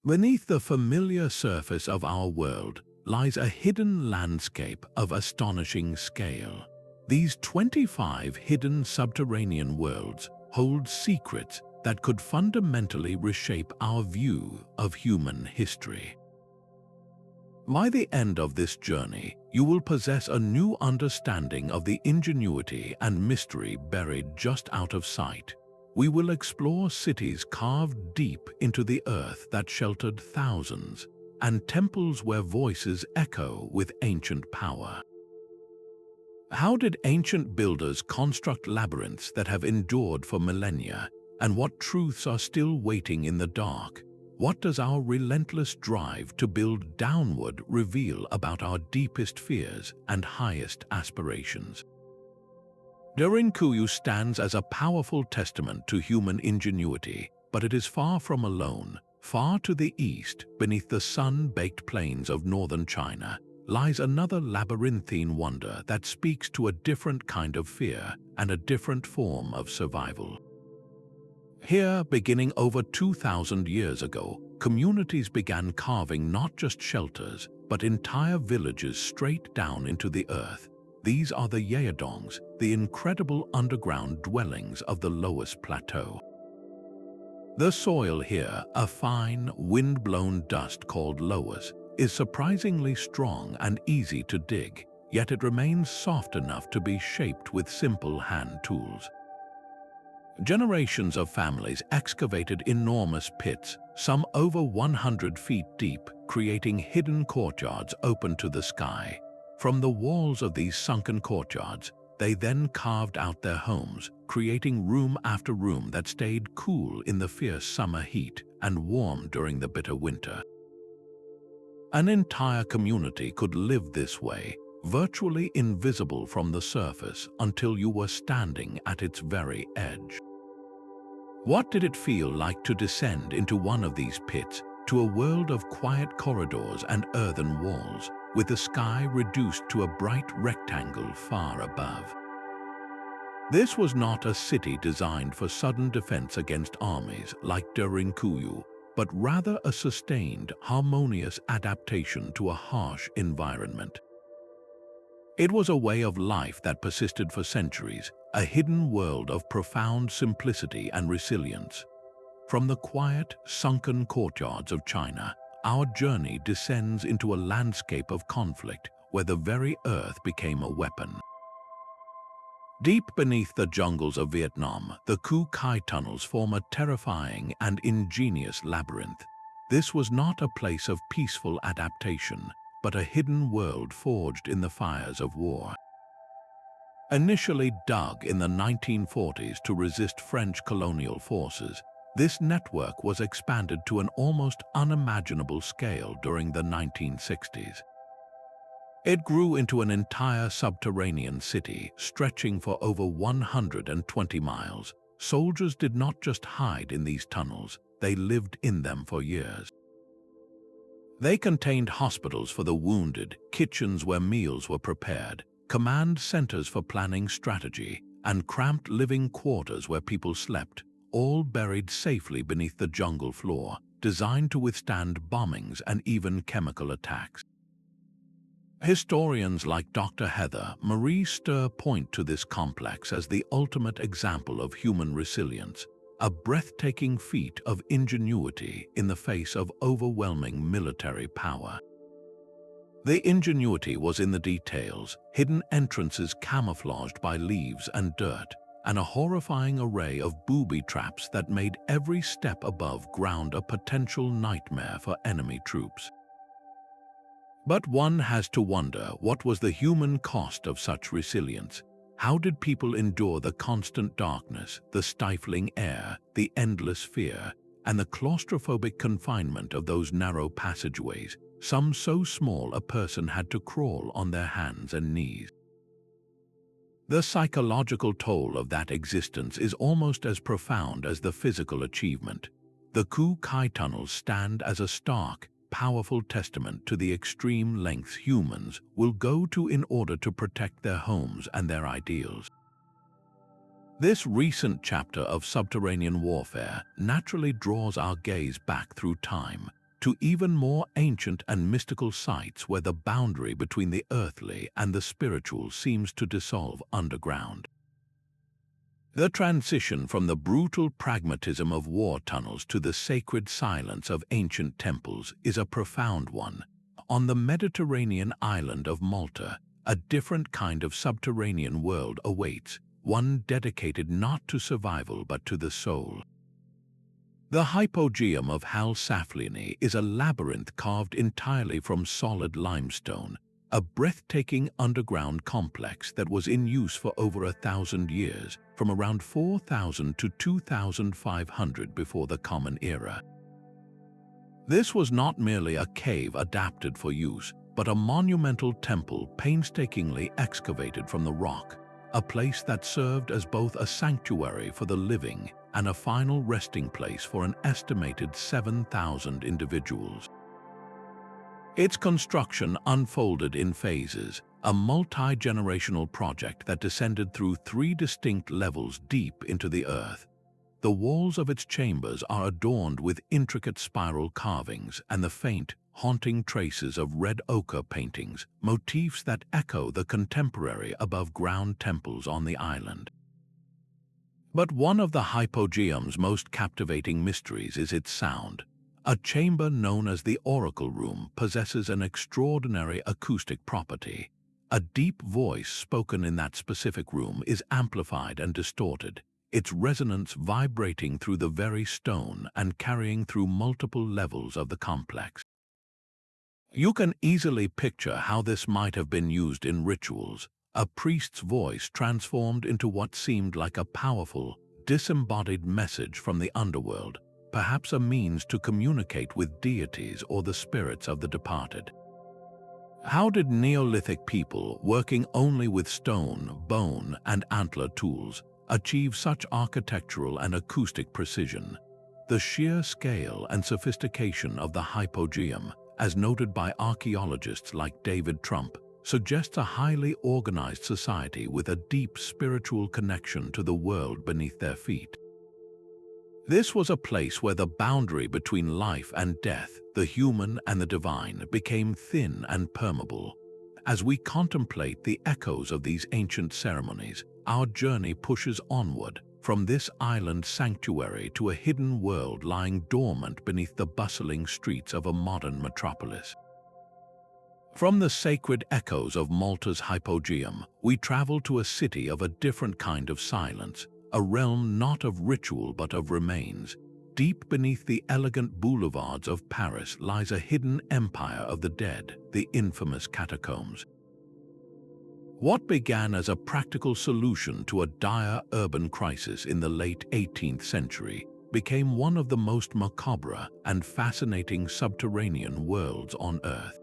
Beneath the familiar surface of our world lies a hidden landscape of astonishing scale. These 25 hidden subterranean worlds hold secrets that could fundamentally reshape our view of human history. By the end of this journey, you will possess a new understanding of the ingenuity and mystery buried just out of sight. We will explore cities carved deep into the earth that sheltered thousands, and temples where voices echo with ancient power. How did ancient builders construct labyrinths that have endured for millennia, and what truths are still waiting in the dark? What does our relentless drive to build downward reveal about our deepest fears and highest aspirations? Derinkuyu stands as a powerful testament to human ingenuity, but it is far from alone. Far to the east, beneath the sun-baked plains of northern China, lies another labyrinthine wonder that speaks to a different kind of fear and a different form of survival. Here, beginning over 2,000 years ago, communities began carving not just shelters, but entire villages straight down into the earth. These are the Yaodongs, the incredible underground dwellings of the lowest plateau. The soil here, a fine, wind-blown dust called loess, is surprisingly strong and easy to dig, yet it remains soft enough to be shaped with simple hand tools. Generations of families excavated enormous pits, some over 100 feet deep, creating hidden courtyards open to the sky. From the walls of these sunken courtyards, they then carved out their homes, creating room after room that stayed cool in the fierce summer heat and warm during the bitter winter. An entire community could live this way, virtually invisible from the surface until you were standing at its very edge. What did it feel like to descend into one of these pits, to a world of quiet corridors and earthen walls, with the sky reduced to a bright rectangle far above? This was not a city designed for sudden defense against armies like Derinkuyu, but rather a sustained, harmonious adaptation to a harsh environment. It was a way of life that persisted for centuries, a hidden world of profound simplicity and resilience. From the quiet, sunken courtyards of China, our journey descends into a landscape of conflict where the very earth became a weapon. Deep beneath the jungles of Vietnam, the Khu Khai tunnels form a terrifying and ingenious labyrinth. This was not a place of peaceful adaptation, but a hidden world forged in the fires of war. Initially dug in the 1940s to resist French colonial forces, this network was expanded to an almost unimaginable scale during the 1960s. It grew into an entire subterranean city, stretching for over 120 miles. Soldiers did not just hide in these tunnels, they lived in them for years. They contained hospitals for the wounded, kitchens where meals were prepared, command centers for planning strategy, and cramped living quarters where people slept, all buried safely beneath the jungle floor, designed to withstand bombings and even chemical attacks. Historians like Dr. Heather Marie Sturr point to this complex as the ultimate example of human resilience, a breathtaking feat of ingenuity in the face of overwhelming military power. The ingenuity was in the details, hidden entrances camouflaged by leaves and dirt, and a horrifying array of booby traps that made every step above ground a potential nightmare for enemy troops. But one has to wonder, what was the human cost of such resilience? How did people endure the constant darkness, the stifling air, the endless fear, and the claustrophobic confinement of those narrow passageways, some so small a person had to crawl on their hands and knees? The psychological toll of that existence is almost as profound as the physical achievement. The Khu Khai tunnels stand as a stark, powerful testament to the extreme lengths humans will go to in order to protect their homes and their ideals. This recent chapter of subterranean warfare naturally draws our gaze back through time to even more ancient and mystical sites where the boundary between the earthly and the spiritual seems to dissolve underground. The transition from the brutal pragmatism of war tunnels to the sacred silence of ancient temples is a profound one. On the Mediterranean island of Malta, a different kind of subterranean world awaits, one dedicated not to survival but to the soul. The Hypogeum of Hal Saflieni is a labyrinth carved entirely from solid limestone, a breathtaking underground complex that was in use for over 1,000 years, from around 4,000 to 2,500 before the Common Era. This was not merely a cave adapted for use, but a monumental temple painstakingly excavated from the rock, a place that served as both a sanctuary for the living and a final resting place for an estimated 7,000 individuals. Its construction unfolded in phases, a multi-generational project that descended through 3 distinct levels deep into the earth. The walls of its chambers are adorned with intricate spiral carvings and the faint, haunting traces of red ochre paintings, motifs that echo the contemporary above-ground temples on the island. But one of the Hypogeum's most captivating mysteries is its sound. A chamber known as the Oracle Room possesses an extraordinary acoustic property. A deep voice spoken in that specific room is amplified and distorted, its resonance vibrating through the very stone and carrying through multiple levels of the complex. You can easily picture how this might have been used in rituals, a priest's voice transformed into what seemed like a powerful, disembodied message from the underworld, perhaps a means to communicate with deities or the spirits of the departed. How did Neolithic people, working only with stone, bone, and antler tools, achieve such architectural and acoustic precision? The sheer scale and sophistication of the Hypogeum, as noted by archaeologists like David Trump, suggests a highly organized society with a deep spiritual connection to the world beneath their feet. This was a place where the boundary between life and death, the human and the divine, became thin and permeable. As we contemplate the echoes of these ancient ceremonies, our journey pushes onward, from this island sanctuary to a hidden world lying dormant beneath the bustling streets of a modern metropolis. From the sacred echoes of Malta's Hypogeum, we travel to a city of a different kind of silence, a realm not of ritual but of remains. Deep beneath the elegant boulevards of Paris lies a hidden empire of the dead, the infamous Catacombs. What began as a practical solution to a dire urban crisis in the late 18th century became one of the most macabre and fascinating subterranean worlds on Earth.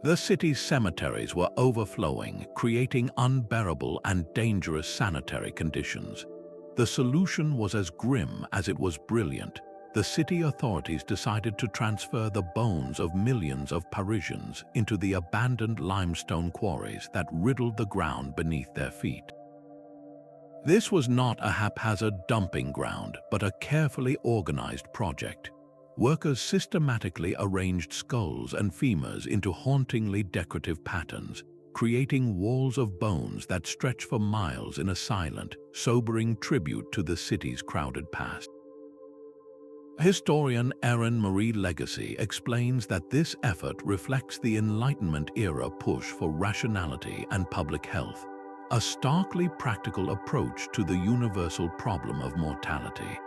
The city's cemeteries were overflowing, creating unbearable and dangerous sanitary conditions. The solution was as grim as it was brilliant. The city authorities decided to transfer the bones of millions of Parisians into the abandoned limestone quarries that riddled the ground beneath their feet. This was not a haphazard dumping ground, but a carefully organized project. Workers systematically arranged skulls and femurs into hauntingly decorative patterns, creating walls of bones that stretch for miles in a silent, sobering tribute to the city's crowded past. Historian Erin Marie Legacy explains that this effort reflects the Enlightenment-era push for rationality and public health, a starkly practical approach to the universal problem of mortality.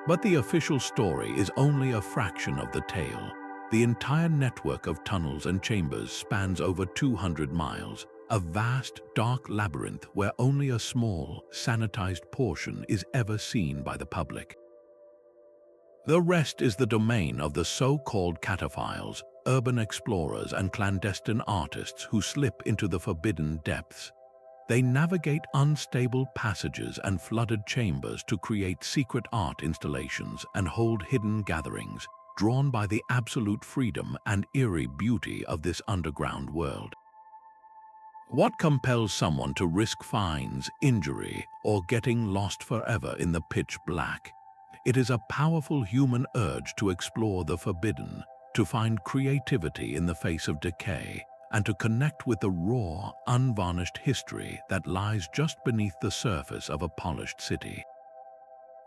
But the official story is only a fraction of the tale. The entire network of tunnels and chambers spans over 200 miles, a vast, dark labyrinth where only a small, sanitized portion is ever seen by the public. The rest is the domain of the so-called cataphiles, urban explorers and clandestine artists who slip into the forbidden depths. They navigate unstable passages and flooded chambers to create secret art installations and hold hidden gatherings, drawn by the absolute freedom and eerie beauty of this underground world. What compels someone to risk fines, injury, or getting lost forever in the pitch black? It is a powerful human urge to explore the forbidden, to find creativity in the face of decay, and to connect with the raw, unvarnished history that lies just beneath the surface of a polished city.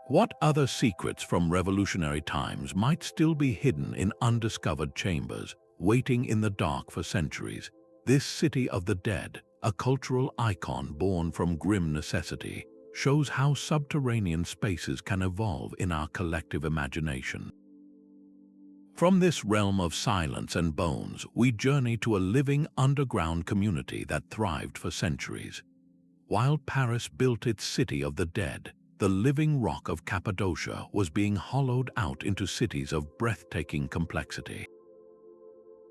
What other secrets from revolutionary times might still be hidden in undiscovered chambers, waiting in the dark for centuries? This city of the dead, a cultural icon born from grim necessity, shows how subterranean spaces can evolve in our collective imagination. From this realm of silence and bones, we journey to a living underground community that thrived for centuries. While Paris built its city of the dead, the living rock of Cappadocia was being hollowed out into cities of breathtaking complexity.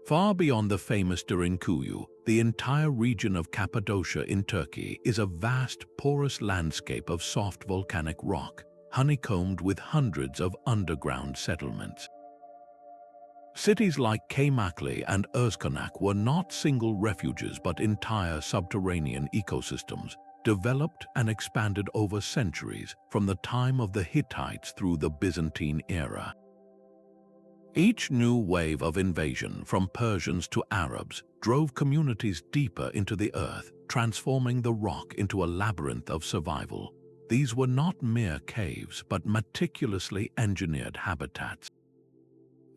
Far beyond the famous Derinkuyu, the entire region of Cappadocia in Turkey is a vast, porous landscape of soft volcanic rock, honeycombed with hundreds of underground settlements. Cities like Çamaklı and Erzkonak were not single refuges but entire subterranean ecosystems, developed and expanded over centuries from the time of the Hittites through the Byzantine era. Each new wave of invasion, from Persians to Arabs, drove communities deeper into the earth, transforming the rock into a labyrinth of survival. These were not mere caves, but meticulously engineered habitats.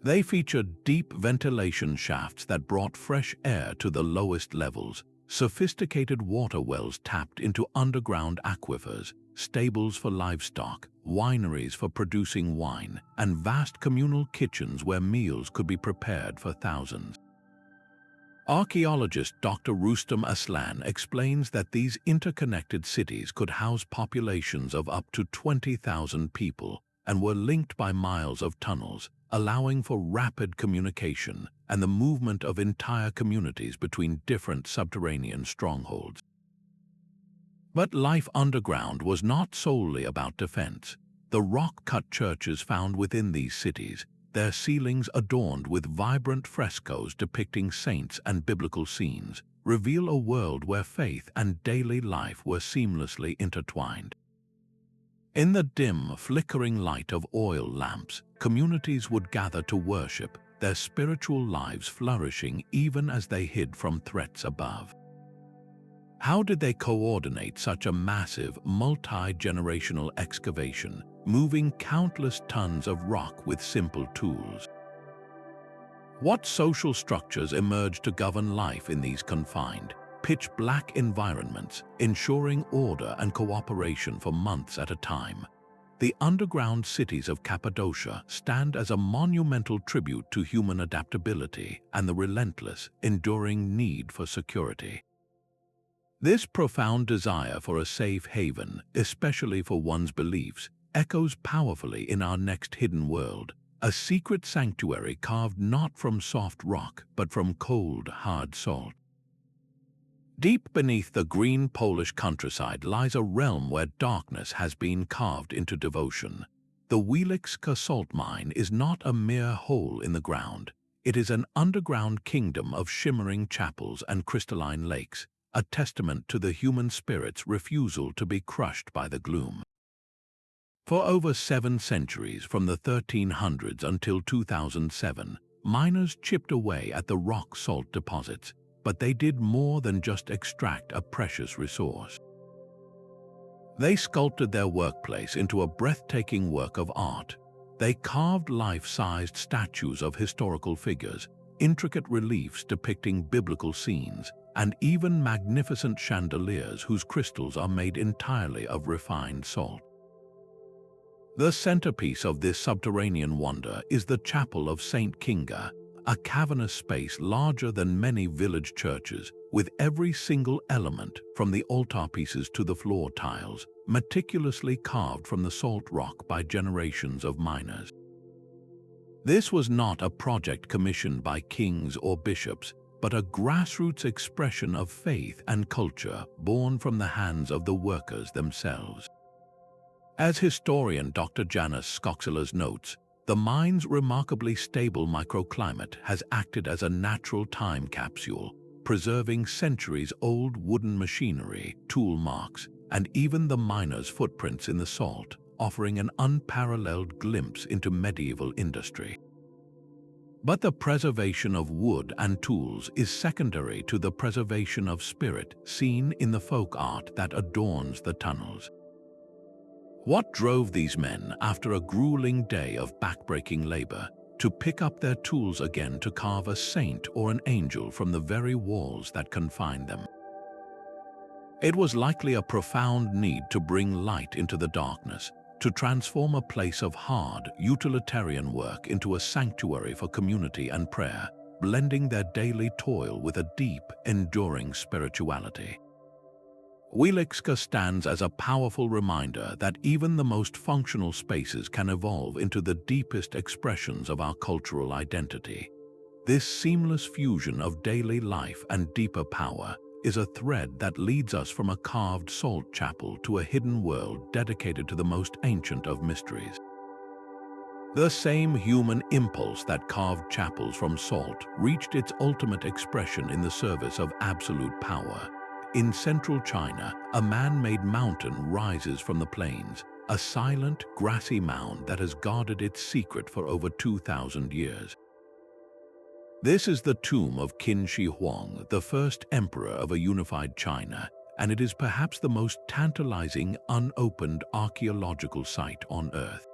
They featured deep ventilation shafts that brought fresh air to the lowest levels, sophisticated water wells tapped into underground aquifers, stables for livestock, wineries for producing wine, and vast communal kitchens where meals could be prepared for thousands. Archaeologist Dr. Rustam Aslan explains that these interconnected cities could house populations of up to 20,000 people and were linked by miles of tunnels, allowing for rapid communication and the movement of entire communities between different subterranean strongholds. But life underground was not solely about defense. The rock-cut churches found within these cities, their ceilings adorned with vibrant frescoes depicting saints and biblical scenes, reveal a world where faith and daily life were seamlessly intertwined. In the dim, flickering light of oil lamps, communities would gather to worship, their spiritual lives flourishing even as they hid from threats above. How did they coordinate such a massive, multi-generational excavation, moving countless tons of rock with simple tools? What social structures emerged to govern life in these confined, pitch-black environments, ensuring order and cooperation for months at a time? The underground cities of Cappadocia stand as a monumental tribute to human adaptability and the relentless, enduring need for security. This profound desire for a safe haven, especially for one's beliefs, echoes powerfully in our next hidden world, a secret sanctuary carved not from soft rock but from cold, hard salt. Deep beneath the green Polish countryside lies a realm where darkness has been carved into devotion. The Wieliczka salt mine is not a mere hole in the ground. It is an underground kingdom of shimmering chapels and crystalline lakes, a testament to the human spirit's refusal to be crushed by the gloom. For over 7 centuries, from the 1300s until 2007, miners chipped away at the rock salt deposits, but they did more than just extract a precious resource. They sculpted their workplace into a breathtaking work of art. They carved life-sized statues of historical figures, intricate reliefs depicting biblical scenes, and even magnificent chandeliers whose crystals are made entirely of refined salt. The centerpiece of this subterranean wonder is the Chapel of St. Kinga, a cavernous space larger than many village churches, with every single element, from the altarpieces to the floor tiles, meticulously carved from the salt rock by generations of miners. This was not a project commissioned by kings or bishops, but a grassroots expression of faith and culture born from the hands of the workers themselves. As historian Dr. Janis Skoxilas notes, the mine's remarkably stable microclimate has acted as a natural time capsule, preserving centuries-old wooden machinery, tool marks, and even the miners' footprints in the salt, offering an unparalleled glimpse into medieval industry. But the preservation of wood and tools is secondary to the preservation of spirit seen in the folk art that adorns the tunnels. What drove these men, after a grueling day of backbreaking labor, to pick up their tools again to carve a saint or an angel from the very walls that confined them? It was likely a profound need to bring light into the darkness, to transform a place of hard, utilitarian work into a sanctuary for community and prayer, blending their daily toil with a deep, enduring spirituality. Wieliczka stands as a powerful reminder that even the most functional spaces can evolve into the deepest expressions of our cultural identity. This seamless fusion of daily life and deeper power is a thread that leads us from a carved salt chapel to a hidden world dedicated to the most ancient of mysteries. The same human impulse that carved chapels from salt reached its ultimate expression in the service of absolute power. In central China, a man-made mountain rises from the plains, a silent, grassy mound that has guarded its secret for over 2,000 years. This is the tomb of Qin Shi Huang, the first emperor of a unified China, and it is perhaps the most tantalizing, unopened archaeological site on Earth.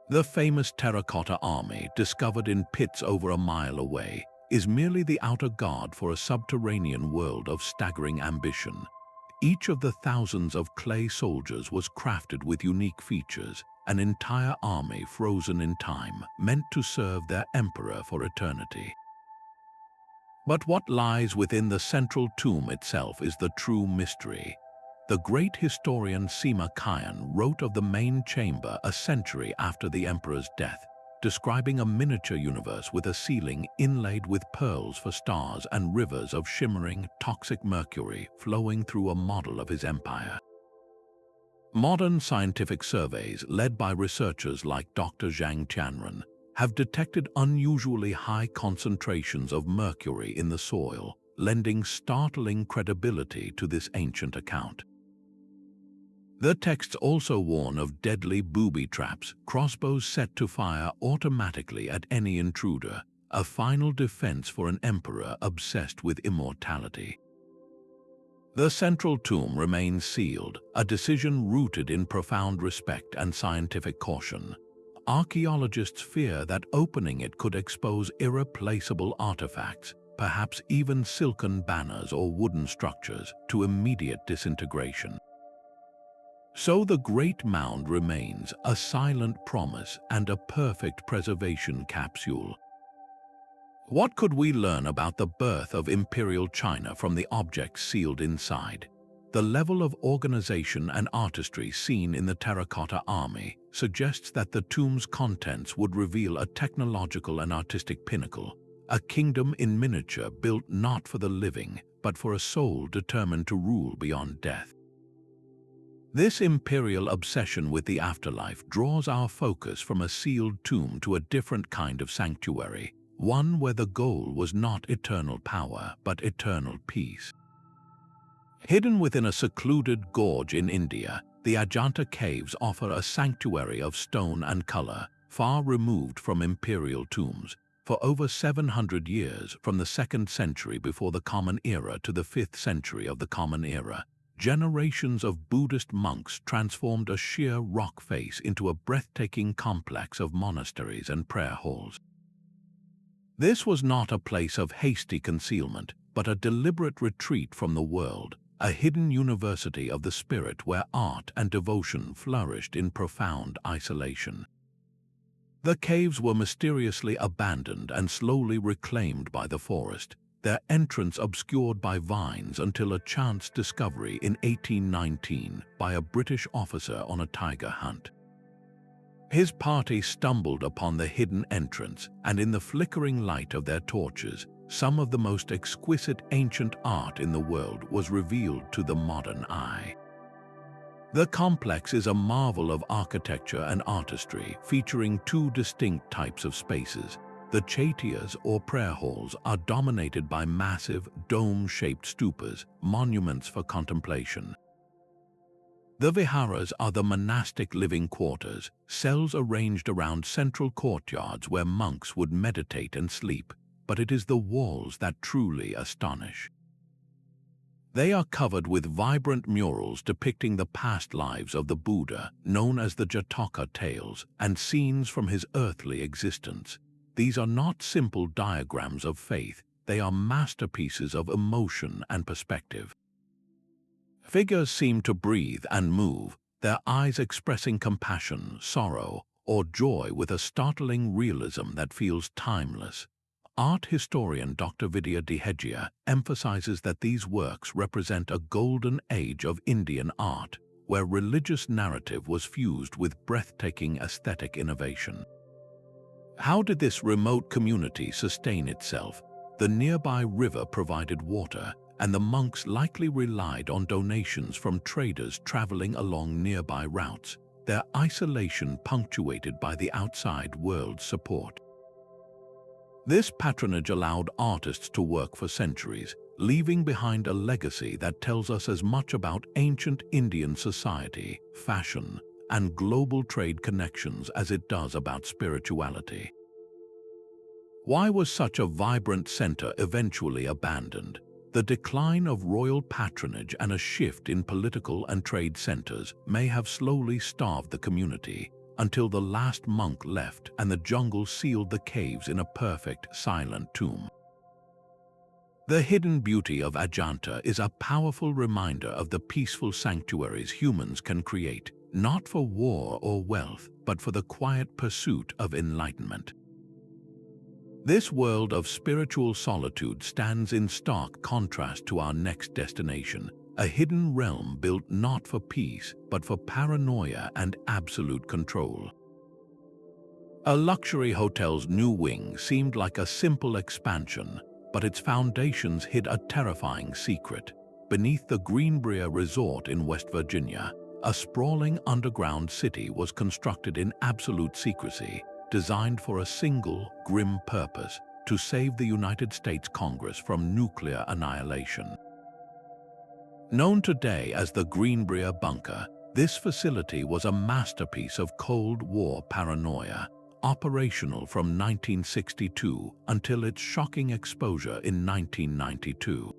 The famous terracotta army, discovered in pits over a mile away, is merely the outer guard for a subterranean world of staggering ambition. Each of the thousands of clay soldiers was crafted with unique features, an entire army frozen in time, meant to serve their emperor for eternity. But what lies within the central tomb itself is the true mystery. The great historian Sima Qian wrote of the main chamber a century after the emperor's death, describing a miniature universe with a ceiling inlaid with pearls for stars and rivers of shimmering, toxic mercury flowing through a model of his empire. Modern scientific surveys, led by researchers like Dr. Zhang Tianren, have detected unusually high concentrations of mercury in the soil, lending startling credibility to this ancient account. The texts also warn of deadly booby traps, crossbows set to fire automatically at any intruder, a final defense for an emperor obsessed with immortality. The central tomb remains sealed, a decision rooted in profound respect and scientific caution. Archaeologists fear that opening it could expose irreplaceable artifacts, perhaps even silken banners or wooden structures, to immediate disintegration. So the Great Mound remains a silent promise and a perfect preservation capsule. What could we learn about the birth of Imperial China from the objects sealed inside? The level of organization and artistry seen in the terracotta army suggests that the tomb's contents would reveal a technological and artistic pinnacle, a kingdom in miniature built not for the living, but for a soul determined to rule beyond death. This imperial obsession with the afterlife draws our focus from a sealed tomb to a different kind of sanctuary, one where the goal was not eternal power, but eternal peace. Hidden within a secluded gorge in India, the Ajanta caves offer a sanctuary of stone and color, far removed from imperial tombs. For over 700 years, from the 2nd century before the Common Era to the 5th century of the Common Era, generations of Buddhist monks transformed a sheer rock face into a breathtaking complex of monasteries and prayer halls. This was not a place of hasty concealment, but a deliberate retreat from the world, a hidden university of the spirit where art and devotion flourished in profound isolation. The caves were mysteriously abandoned and slowly reclaimed by the forest, their entrance obscured by vines until a chance discovery in 1819 by a British officer on a tiger hunt. His party stumbled upon the hidden entrance, and in the flickering light of their torches, some of the most exquisite ancient art in the world was revealed to the modern eye. The complex is a marvel of architecture and artistry, featuring two distinct types of spaces. The chaityas, or prayer halls, are dominated by massive, dome-shaped stupas, monuments for contemplation. The viharas are the monastic living quarters, cells arranged around central courtyards where monks would meditate and sleep, but it is the walls that truly astonish. They are covered with vibrant murals depicting the past lives of the Buddha, known as the Jataka tales, and scenes from his earthly existence. These are not simple diagrams of faith, they are masterpieces of emotion and perspective. Figures seem to breathe and move, their eyes expressing compassion, sorrow, or joy with a startling realism that feels timeless. Art historian Dr. Vidya Dehegia emphasizes that these works represent a golden age of Indian art, where religious narrative was fused with breathtaking aesthetic innovation. How did this remote community sustain itself? The nearby river provided water, and the monks likely relied on donations from traders traveling along nearby routes, their isolation punctuated by the outside world's support. This patronage allowed artists to work for centuries, leaving behind a legacy that tells us as much about ancient Indian society, fashion, and global trade connections as it does about spirituality. Why was such a vibrant center eventually abandoned? The decline of royal patronage and a shift in political and trade centers may have slowly starved the community, until the last monk left and the jungle sealed the caves in a perfect, silent tomb. The hidden beauty of Ajanta is a powerful reminder of the peaceful sanctuaries humans can create, not for war or wealth, but for the quiet pursuit of enlightenment. This world of spiritual solitude stands in stark contrast to our next destination, a hidden realm built not for peace, but for paranoia and absolute control. A luxury hotel's new wing seemed like a simple expansion, but its foundations hid a terrifying secret. Beneath the Greenbrier Resort in West Virginia, a sprawling underground city was constructed in absolute secrecy, designed for a single, grim purpose: to save the United States Congress from nuclear annihilation. Known today as the Greenbrier Bunker, this facility was a masterpiece of Cold War paranoia, operational from 1962 until its shocking exposure in 1992.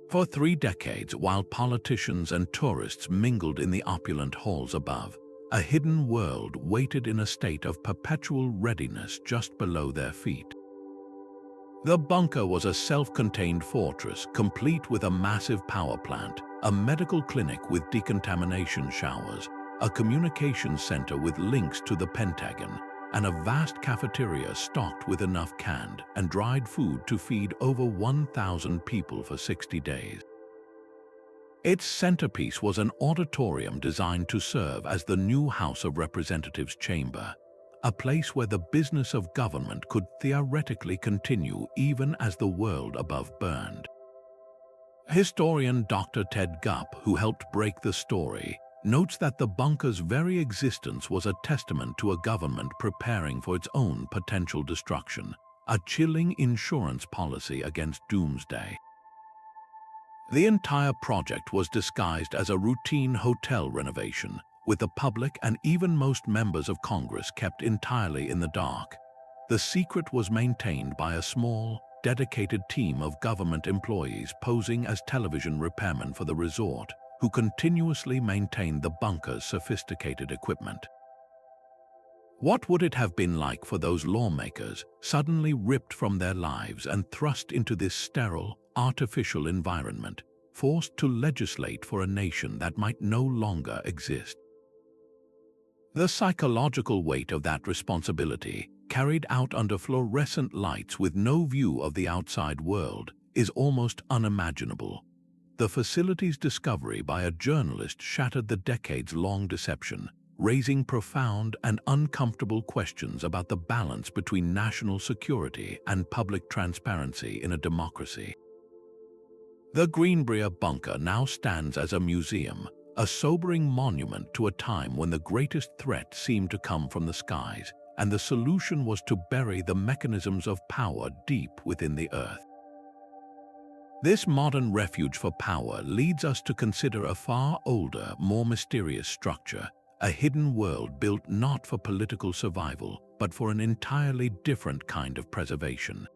For 3 decades, while politicians and tourists mingled in the opulent halls above, a hidden world waited in a state of perpetual readiness just below their feet. The bunker was a self-contained fortress, complete with a massive power plant, a medical clinic with decontamination showers, a communications center with links to the Pentagon, and a vast cafeteria stocked with enough canned and dried food to feed over 1,000 people for 60 days. Its centerpiece was an auditorium designed to serve as the new House of Representatives chamber, a place where the business of government could theoretically continue even as the world above burned. Historian Dr. Ted Gupp, who helped break the story, notes that the bunker's very existence was a testament to a government preparing for its own potential destruction, a chilling insurance policy against doomsday. The entire project was disguised as a routine hotel renovation, with the public and even most members of Congress kept entirely in the dark. The secret was maintained by a small, dedicated team of government employees posing as television repairmen for the resort, who continuously maintained the bunker's sophisticated equipment. What would it have been like for those lawmakers, suddenly ripped from their lives and thrust into this sterile, artificial environment, forced to legislate for a nation that might no longer exist? The psychological weight of that responsibility, carried out under fluorescent lights with no view of the outside world, is almost unimaginable. The facility's discovery by a journalist shattered the decades-long deception, raising profound and uncomfortable questions about the balance between national security and public transparency in a democracy. The Greenbrier Bunker now stands as a museum, a sobering monument to a time when the greatest threat seemed to come from the skies, and the solution was to bury the mechanisms of power deep within the earth. This modern refuge for power leads us to consider a far older, more mysterious structure, a hidden world built not for political survival, but for an entirely different kind of preservation.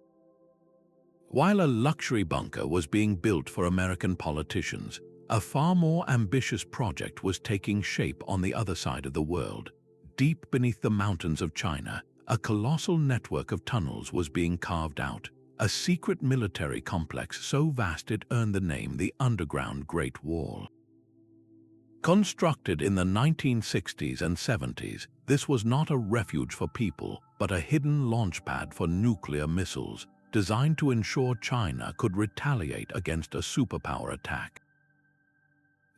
While a luxury bunker was being built for American politicians, a far more ambitious project was taking shape on the other side of the world. Deep beneath the mountains of China, a colossal network of tunnels was being carved out, a secret military complex so vast it earned the name the Underground Great Wall. Constructed in the 1960s and 70s, this was not a refuge for people, but a hidden launchpad for nuclear missiles, designed to ensure China could retaliate against a superpower attack.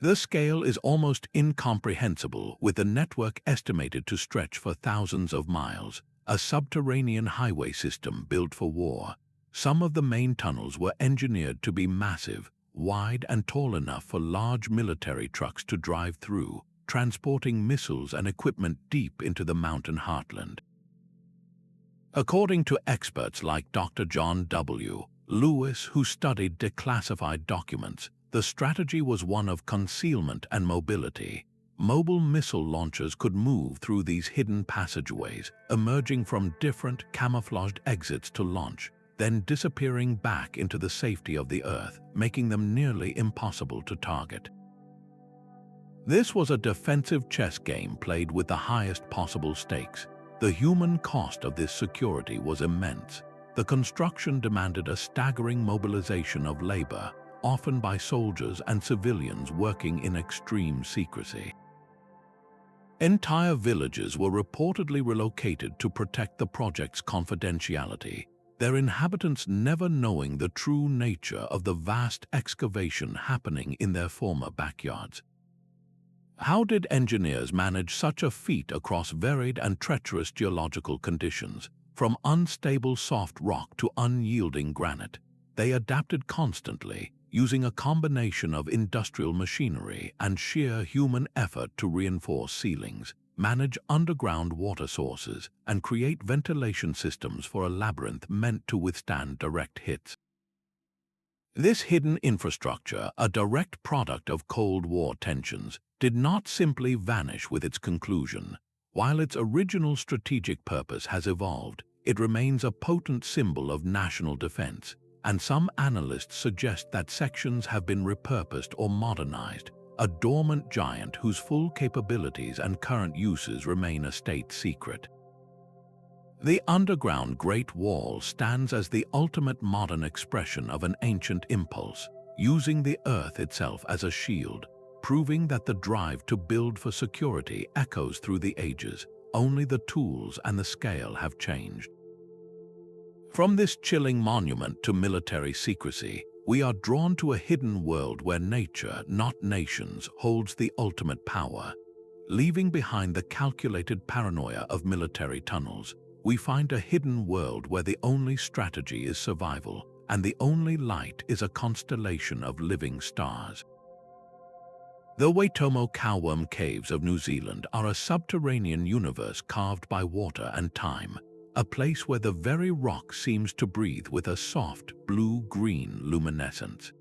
The scale is almost incomprehensible, with the network estimated to stretch for thousands of miles, a subterranean highway system built for war. Some of the main tunnels were engineered to be massive, wide and tall enough for large military trucks to drive through, transporting missiles and equipment deep into the mountain heartland. According to experts like Dr. John W. Lewis, who studied declassified documents, the strategy was one of concealment and mobility. Mobile missile launchers could move through these hidden passageways, emerging from different camouflaged exits to launch, then disappearing back into the safety of the Earth, making them nearly impossible to target. This was a defensive chess game played with the highest possible stakes. The human cost of this security was immense. The construction demanded a staggering mobilization of labor, often by soldiers and civilians working in extreme secrecy. Entire villages were reportedly relocated to protect the project's confidentiality, their inhabitants never knowing the true nature of the vast excavation happening in their former backyards. How did engineers manage such a feat across varied and treacherous geological conditions? From unstable soft rock to unyielding granite, they adapted constantly, using a combination of industrial machinery and sheer human effort to reinforce ceilings, manage underground water sources, and create ventilation systems for a labyrinth meant to withstand direct hits. This hidden infrastructure, a direct product of Cold War tensions, did not simply vanish with its conclusion. While its original strategic purpose has evolved, it remains a potent symbol of national defense, and some analysts suggest that sections have been repurposed or modernized, a dormant giant whose full capabilities and current uses remain a state secret. The underground Great Wall stands as the ultimate modern expression of an ancient impulse, using the Earth itself as a shield, proving that the drive to build for security echoes through the ages. Only the tools and the scale have changed. From this chilling monument to military secrecy, we are drawn to a hidden world where nature, not nations, holds the ultimate power. Leaving behind the calculated paranoia of military tunnels, we find a hidden world where the only strategy is survival, and the only light is a constellation of living stars. The Waitomo Cowworm Caves of New Zealand are a subterranean universe carved by water and time, a place where the very rock seems to breathe with a soft blue-green luminescence.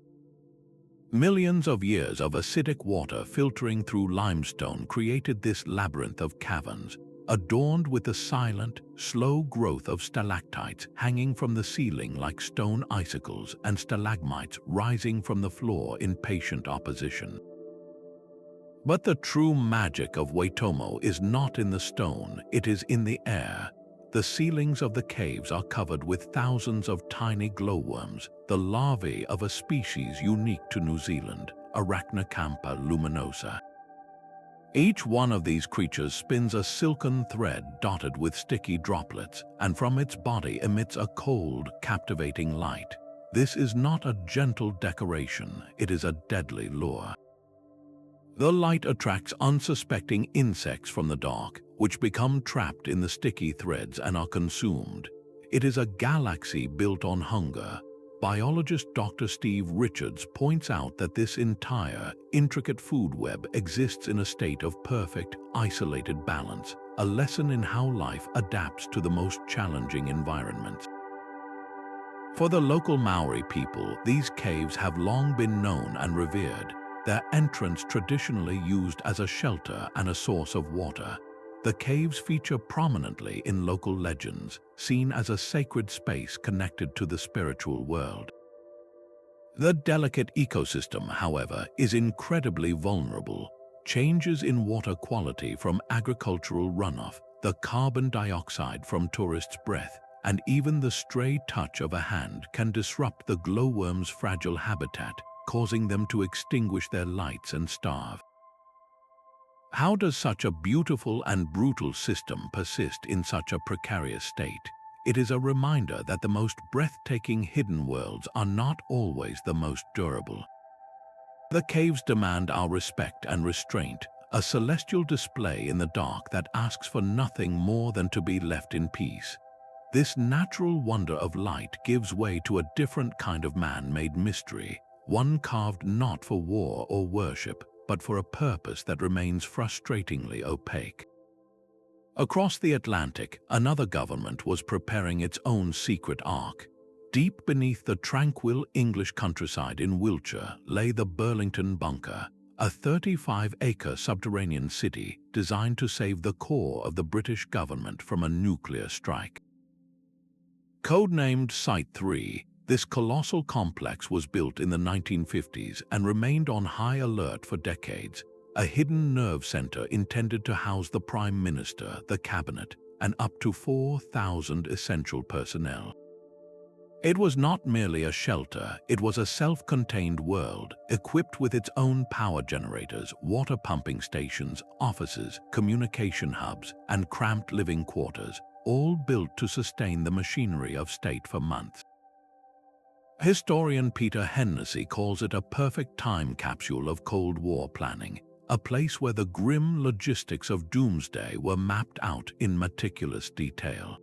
Millions of years of acidic water filtering through limestone created this labyrinth of caverns, adorned with the silent, slow growth of stalactites hanging from the ceiling like stone icicles and stalagmites rising from the floor in patient opposition. But the true magic of Waitomo is not in the stone, it is in the air. The ceilings of the caves are covered with thousands of tiny glowworms, the larvae of a species unique to New Zealand, Arachnocampa luminosa. Each one of these creatures spins a silken thread dotted with sticky droplets, and from its body emits a cold, captivating light. This is not a gentle decoration, it is a deadly lure. The light attracts unsuspecting insects from the dark, which become trapped in the sticky threads and are consumed. It is a galaxy built on hunger. Biologist Dr. Steve Richards points out that this entire, intricate food web exists in a state of perfect, isolated balance, a lesson in how life adapts to the most challenging environments. For the local Maori people, these caves have long been known and revered, their entrance traditionally used as a shelter and a source of water. The caves feature prominently in local legends, seen as a sacred space connected to the spiritual world. The delicate ecosystem, however, is incredibly vulnerable. Changes in water quality from agricultural runoff, the carbon dioxide from tourists' breath, and even the stray touch of a hand can disrupt the glowworms' fragile habitat, causing them to extinguish their lights and starve. How does such a beautiful and brutal system persist in such a precarious state? It is a reminder that the most breathtaking hidden worlds are not always the most durable. The caves demand our respect and restraint, a celestial display in the dark that asks for nothing more than to be left in peace. This natural wonder of light gives way to a different kind of man-made mystery, one carved not for war or worship, but for a purpose that remains frustratingly opaque. Across the Atlantic, another government was preparing its own secret ark. Deep beneath the tranquil English countryside in Wiltshire lay the Burlington Bunker, a 35-acre subterranean city designed to save the core of the British government from a nuclear strike. Codenamed Site III, this colossal complex was built in the 1950s and remained on high alert for decades, a hidden nerve center intended to house the Prime Minister, the Cabinet, and up to 4,000 essential personnel. It was not merely a shelter, it was a self-contained world, equipped with its own power generators, water pumping stations, offices, communication hubs, and cramped living quarters, all built to sustain the machinery of state for months. Historian Peter Hennessy calls it a perfect time capsule of Cold War planning, a place where the grim logistics of doomsday were mapped out in meticulous detail.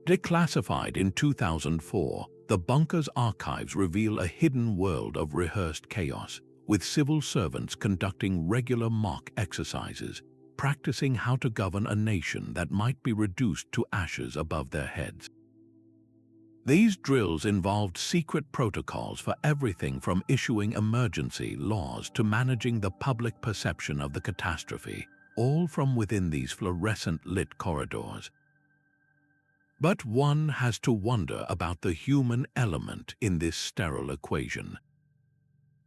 Declassified in 2004, the bunker's archives reveal a hidden world of rehearsed chaos, with civil servants conducting regular mock exercises, practicing how to govern a nation that might be reduced to ashes above their heads. These drills involved secret protocols for everything from issuing emergency laws to managing the public perception of the catastrophe, all from within these fluorescent-lit corridors. But one has to wonder about the human element in this sterile equation.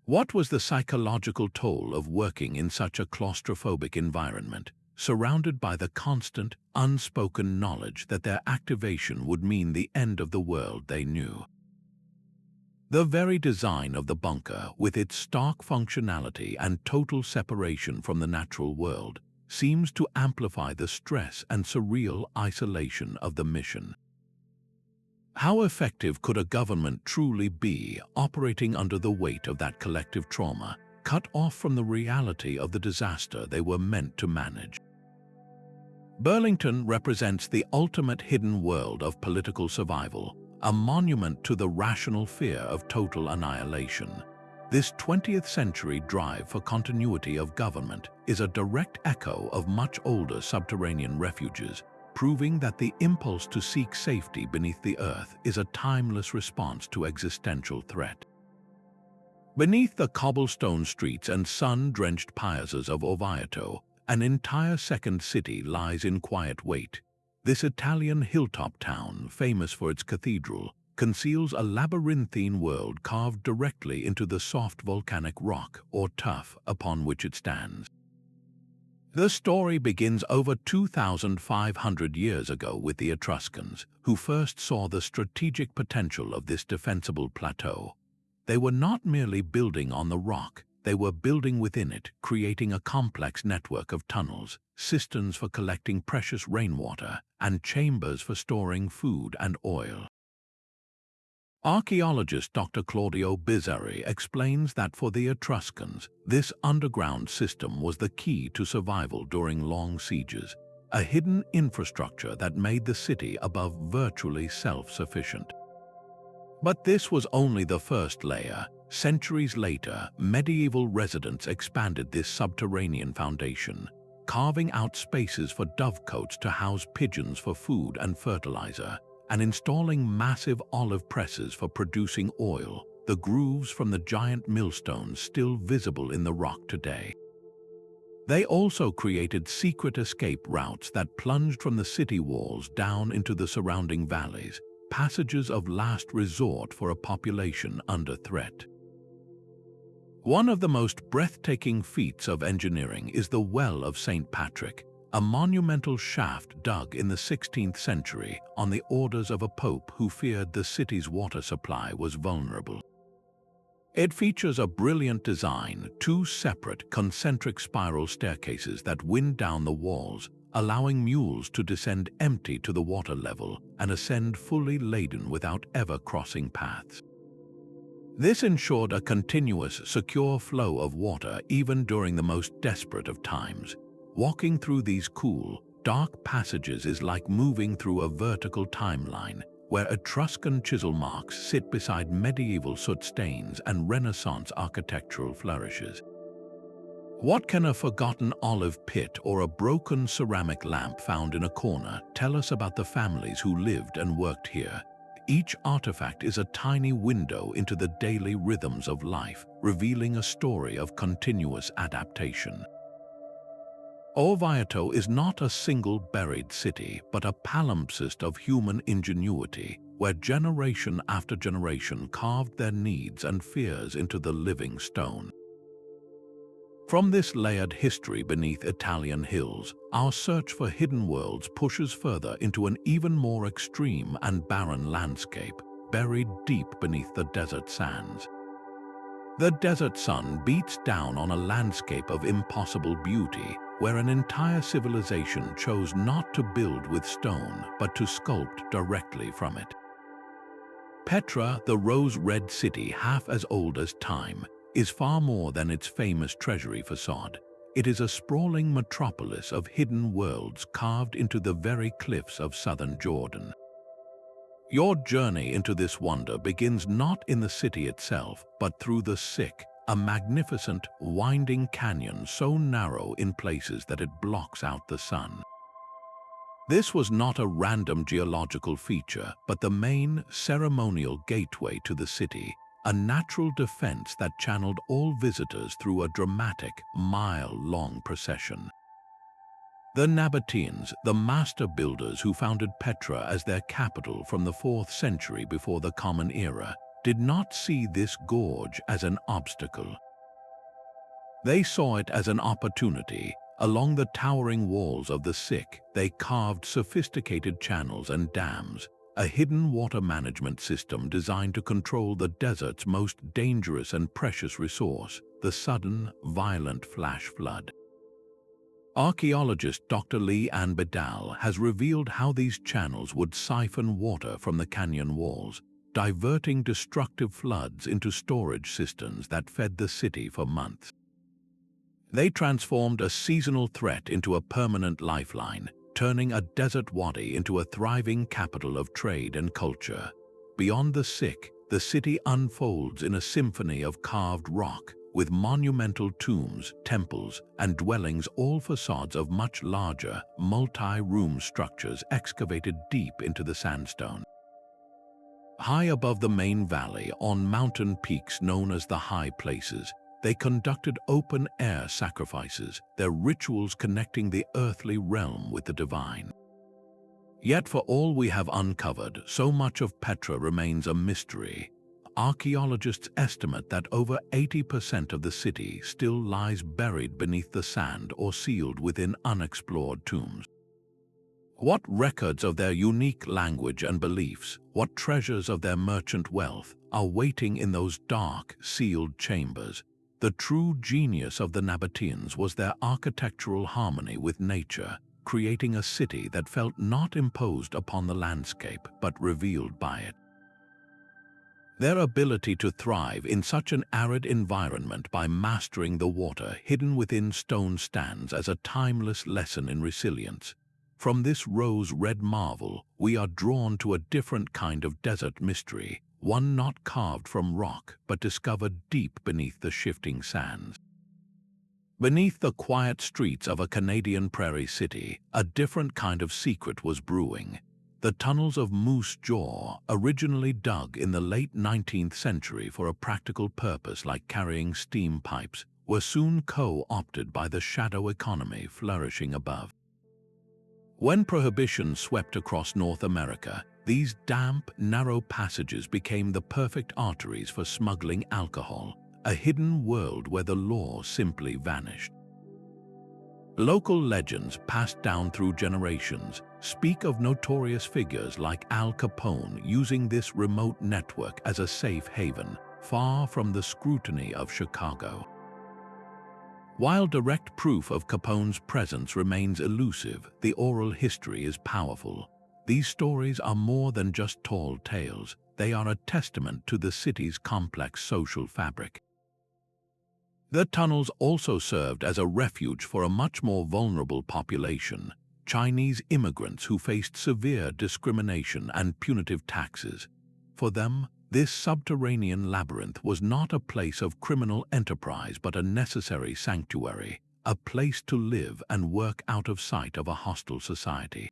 What was the psychological toll of working in such a claustrophobic environment, surrounded by the constant, unspoken knowledge that their activation would mean the end of the world they knew? The very design of the bunker, with its stark functionality and total separation from the natural world, seems to amplify the stress and surreal isolation of the mission. How effective could a government truly be operating under the weight of that collective trauma, cut off from the reality of the disaster they were meant to manage? Burlington represents the ultimate hidden world of political survival, a monument to the rational fear of total annihilation. This 20th century drive for continuity of government is a direct echo of much older subterranean refuges, proving that the impulse to seek safety beneath the earth is a timeless response to existential threat. Beneath the cobblestone streets and sun-drenched piazzas of Orvieto, an entire second city lies in quiet wait. This Italian hilltop town, famous for its cathedral, conceals a labyrinthine world carved directly into the soft volcanic rock or tuff upon which it stands. The story begins over 2,500 years ago with the Etruscans, who first saw the strategic potential of this defensible plateau. They were not merely building on the rock, they were building within it, creating a complex network of tunnels, cisterns for collecting precious rainwater, and chambers for storing food and oil. Archaeologist Dr. Claudio Bizzarri explains that for the Etruscans, this underground system was the key to survival during long sieges, a hidden infrastructure that made the city above virtually self-sufficient. But this was only the first layer. Centuries later, medieval residents expanded this subterranean foundation, carving out spaces for dovecotes to house pigeons for food and fertilizer, and installing massive olive presses for producing oil, the grooves from the giant millstones still visible in the rock today. They also created secret escape routes that plunged from the city walls down into the surrounding valleys, passages of last resort for a population under threat. One of the most breathtaking feats of engineering is the Well of St. Patrick, a monumental shaft dug in the 16th century on the orders of a pope who feared the city's water supply was vulnerable. It features a brilliant design, two separate concentric spiral staircases that wind down the walls, allowing mules to descend empty to the water level and ascend fully laden without ever crossing paths. This ensured a continuous, secure flow of water even during the most desperate of times. Walking through these cool, dark passages is like moving through a vertical timeline, where Etruscan chisel marks sit beside medieval soot stains and Renaissance architectural flourishes. What can a forgotten olive pit or a broken ceramic lamp found in a corner tell us about the families who lived and worked here? Each artifact is a tiny window into the daily rhythms of life, revealing a story of continuous adaptation. Orvieto is not a single buried city, but a palimpsest of human ingenuity, where generation after generation carved their needs and fears into the living stone. From this layered history beneath Italian hills, our search for hidden worlds pushes further into an even more extreme and barren landscape, buried deep beneath the desert sands. The desert sun beats down on a landscape of impossible beauty, where an entire civilization chose not to build with stone, but to sculpt directly from it. Petra, the rose-red city half as old as time, is far more than its famous treasury facade. It is a sprawling metropolis of hidden worlds carved into the very cliffs of southern Jordan. Your journey into this wonder begins not in the city itself, but through the Sick, a magnificent, winding canyon so narrow in places that it blocks out the sun. This was not a random geological feature, but the main ceremonial gateway to the city, a natural defense that channeled all visitors through a dramatic, mile-long procession. The Nabateans, the master builders who founded Petra as their capital from the 4th century before the Common Era, did not see this gorge as an obstacle. They saw it as an opportunity. Along the towering walls of the Sick, they carved sophisticated channels and dams, a hidden water management system designed to control the desert's most dangerous and precious resource, the sudden, violent flash flood. Archaeologist Dr. Lee Ann Bedal has revealed how these channels would siphon water from the canyon walls, diverting destructive floods into storage cisterns that fed the city for months. They transformed a seasonal threat into a permanent lifeline, turning a desert wadi into a thriving capital of trade and culture. Beyond the Sick, the city unfolds in a symphony of carved rock, with monumental tombs, temples, and dwellings, all facades of much larger, multi-room structures excavated deep into the sandstone. High above the main valley, on mountain peaks known as the High Places, they conducted open-air sacrifices, their rituals connecting the earthly realm with the divine. Yet for all we have uncovered, so much of Petra remains a mystery. Archaeologists estimate that over 80% of the city still lies buried beneath the sand or sealed within unexplored tombs. What records of their unique language and beliefs, what treasures of their merchant wealth, are waiting in those dark, sealed chambers? The true genius of the Nabateans was their architectural harmony with nature, creating a city that felt not imposed upon the landscape but revealed by it. Their ability to thrive in such an arid environment by mastering the water hidden within stone stands as a timeless lesson in resilience. From this rose-red marvel, we are drawn to a different kind of desert mystery, one not carved from rock but discovered deep beneath the shifting sands. Beneath the quiet streets of a Canadian prairie city, a different kind of secret was brewing. The tunnels of Moose Jaw, originally dug in the late 19th century for a practical purpose like carrying steam pipes, were soon co-opted by the shadow economy flourishing above. When prohibition swept across North America, these damp, narrow passages became the perfect arteries for smuggling alcohol, a hidden world where the law simply vanished. Local legends passed down through generations speak of notorious figures like Al Capone using this remote network as a safe haven, far from the scrutiny of Chicago. While direct proof of Capone's presence remains elusive, the oral history is powerful. These stories are more than just tall tales. They are a testament to the city's complex social fabric. The tunnels also served as a refuge for a much more vulnerable population, Chinese immigrants who faced severe discrimination and punitive taxes. For them, this subterranean labyrinth was not a place of criminal enterprise but a necessary sanctuary, a place to live and work out of sight of a hostile society.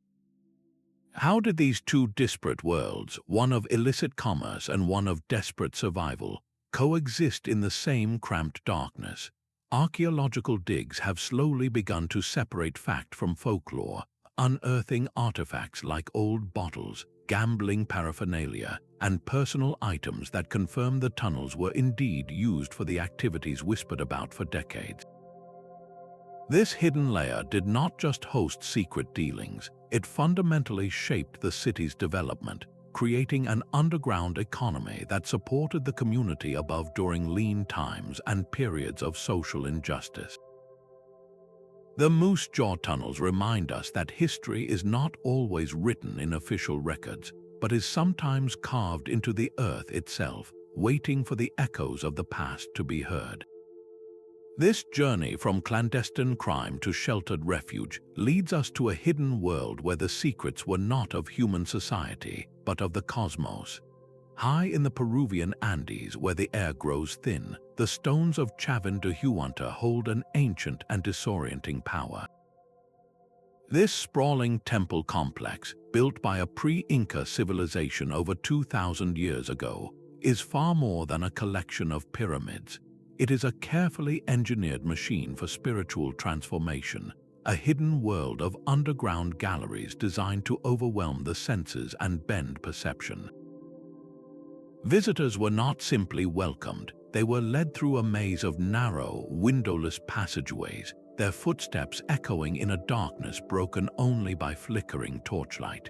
How did these two disparate worlds, one of illicit commerce and one of desperate survival, coexist in the same cramped darkness? Archaeological digs have slowly begun to separate fact from folklore, unearthing artifacts like old bottles, gambling paraphernalia, and personal items that confirm the tunnels were indeed used for the activities whispered about for decades. This hidden layer did not just host secret dealings, it fundamentally shaped the city's development, creating an underground economy that supported the community above during lean times and periods of social injustice. The Moose Jaw tunnels remind us that history is not always written in official records, but is sometimes carved into the earth itself, waiting for the echoes of the past to be heard. This journey from clandestine crime to sheltered refuge leads us to a hidden world where the secrets were not of human society, but of the cosmos. High in the Peruvian Andes, where the air grows thin, the stones of Chavín de Huanta hold an ancient and disorienting power. This sprawling temple complex, built by a pre-Inca civilization over 2,000 years ago, is far more than a collection of pyramids. It is a carefully engineered machine for spiritual transformation, a hidden world of underground galleries designed to overwhelm the senses and bend perception. Visitors were not simply welcomed, they were led through a maze of narrow, windowless passageways, their footsteps echoing in a darkness broken only by flickering torchlight.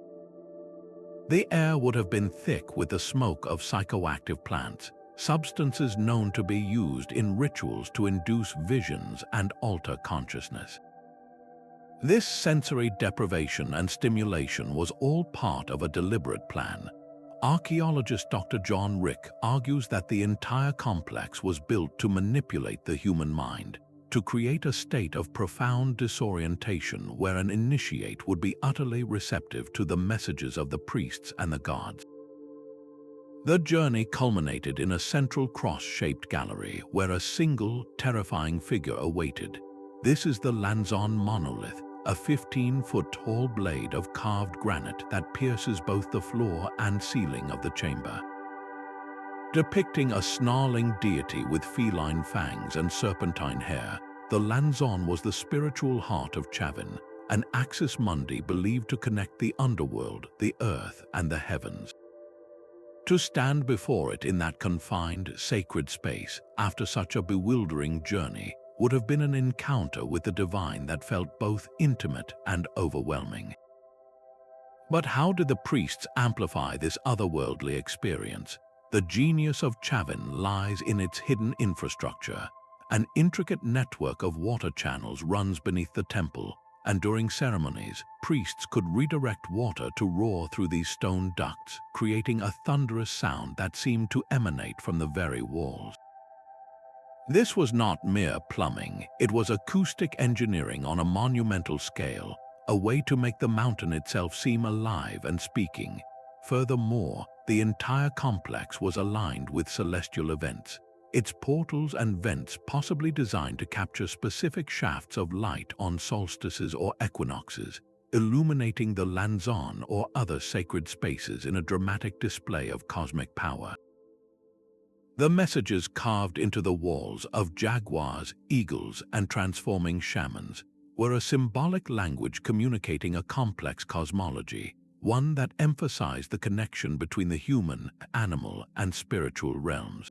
The air would have been thick with the smoke of psychoactive plants, substances known to be used in rituals to induce visions and alter consciousness. This sensory deprivation and stimulation was all part of a deliberate plan. Archaeologist Dr. John Rick argues that the entire complex was built to manipulate the human mind, to create a state of profound disorientation where an initiate would be utterly receptive to the messages of the priests and the gods. The journey culminated in a central cross-shaped gallery where a single, terrifying figure awaited. This is the Lanzon monolith, a 15-foot-tall blade of carved granite that pierces both the floor and ceiling of the chamber. Depicting a snarling deity with feline fangs and serpentine hair, the Lanzon was the spiritual heart of Chavín, an axis mundi believed to connect the underworld, the earth, and the heavens. To stand before it in that confined, sacred space after such a bewildering journey would have been an encounter with the divine that felt both intimate and overwhelming. But how did the priests amplify this otherworldly experience? The genius of Chavín lies in its hidden infrastructure. An intricate network of water channels runs beneath the temple, and during ceremonies, priests could redirect water to roar through these stone ducts, creating a thunderous sound that seemed to emanate from the very walls. This was not mere plumbing, it was acoustic engineering on a monumental scale, a way to make the mountain itself seem alive and speaking. Furthermore, the entire complex was aligned with celestial events, its portals and vents possibly designed to capture specific shafts of light on solstices or equinoxes, illuminating the Lanzon or other sacred spaces in a dramatic display of cosmic power. The messages carved into the walls of jaguars, eagles, and transforming shamans were a symbolic language communicating a complex cosmology, one that emphasized the connection between the human, animal, and spiritual realms.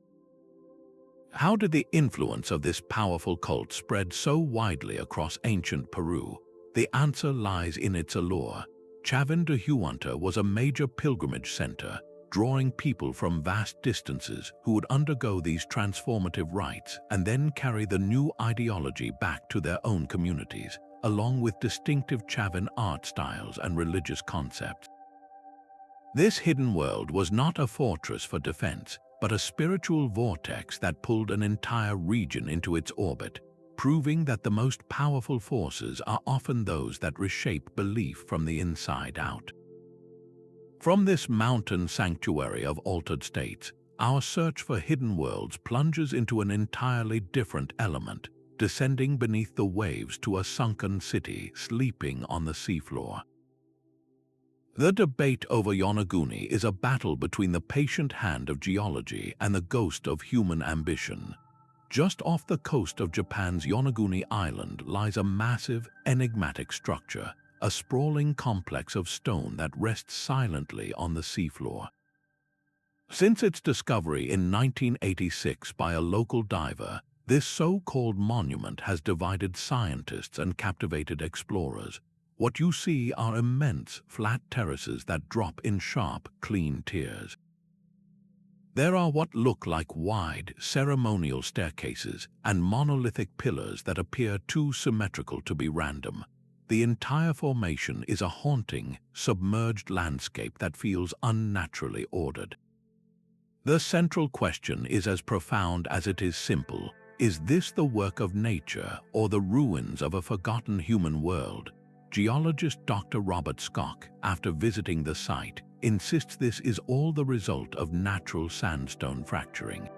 How did the influence of this powerful cult spread so widely across ancient Peru? The answer lies in its allure. Chavín de Huanta was a major pilgrimage center, drawing people from vast distances who would undergo these transformative rites and then carry the new ideology back to their own communities, along with distinctive Chavín art styles and religious concepts. This hidden world was not a fortress for defense, but a spiritual vortex that pulled an entire region into its orbit, proving that the most powerful forces are often those that reshape belief from the inside out. From this mountain sanctuary of altered states, our search for hidden worlds plunges into an entirely different element, descending beneath the waves to a sunken city sleeping on the seafloor. The debate over Yonaguni is a battle between the patient hand of geology and the ghost of human ambition. Just off the coast of Japan's Yonaguni Island lies a massive, enigmatic structure, a sprawling complex of stone that rests silently on the seafloor. Since its discovery in 1986 by a local diver, this so-called monument has divided scientists and captivated explorers. What you see are immense, flat terraces that drop in sharp, clean tiers. There are what look like wide, ceremonial staircases and monolithic pillars that appear too symmetrical to be random. The entire formation is a haunting, submerged landscape that feels unnaturally ordered. The central question is as profound as it is simple. Is this the work of nature or the ruins of a forgotten human world? Geologist Dr. Robert Skock, after visiting the site, insists this is all the result of natural sandstone fracturing.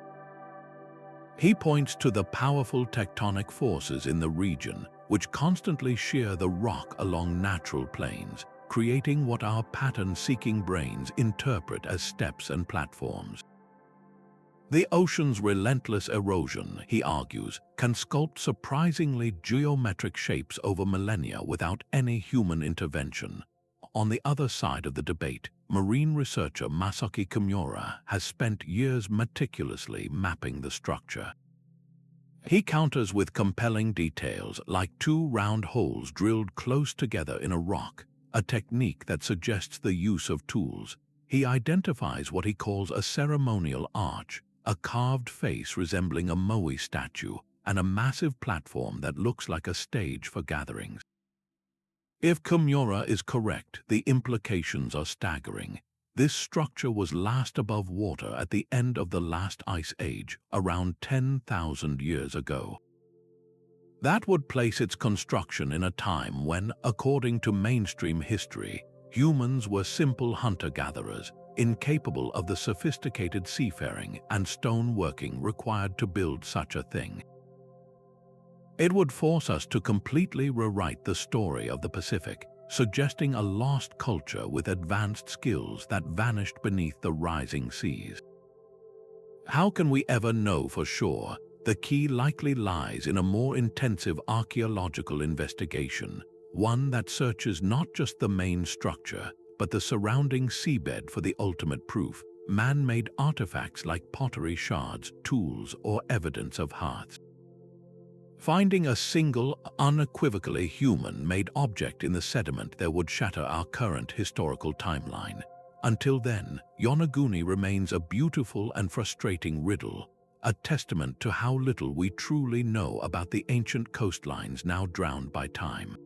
He points to the powerful tectonic forces in the region, which constantly shear the rock along natural plains, creating what our pattern-seeking brains interpret as steps and platforms. The ocean's relentless erosion, he argues, can sculpt surprisingly geometric shapes over millennia without any human intervention. On the other side of the debate, marine researcher Masaki Kimura has spent years meticulously mapping the structure. He counters with compelling details like two round holes drilled close together in a rock, a technique that suggests the use of tools. He identifies what he calls a ceremonial arch, a carved face resembling a moai statue, and a massive platform that looks like a stage for gatherings. If Kimura is correct, the implications are staggering. This structure was last above water at the end of the last ice age, around 10,000 years ago. That would place its construction in a time when, according to mainstream history, humans were simple hunter-gatherers, incapable of the sophisticated seafaring and stone-working required to build such a thing. It would force us to completely rewrite the story of the Pacific, suggesting a lost culture with advanced skills that vanished beneath the rising seas. How can we ever know for sure? The key likely lies in a more intensive archaeological investigation, one that searches not just the main structure, but the surrounding seabed for the ultimate proof, man-made artifacts like pottery shards, tools, or evidence of hearths. Finding a single, unequivocally human-made object in the sediment there would shatter our current historical timeline. Until then, Yonaguni remains a beautiful and frustrating riddle, a testament to how little we truly know about the ancient coastlines now drowned by time.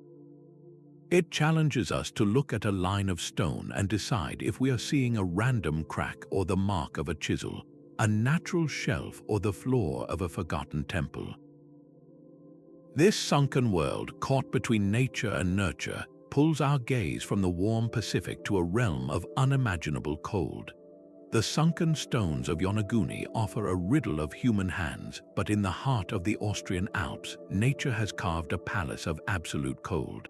It challenges us to look at a line of stone and decide if we are seeing a random crack or the mark of a chisel, a natural shelf or the floor of a forgotten temple. This sunken world, caught between nature and nurture, pulls our gaze from the warm Pacific to a realm of unimaginable cold. The sunken stones of Yonaguni offer a riddle of human hands, but in the heart of the Austrian Alps, nature has carved a palace of absolute cold.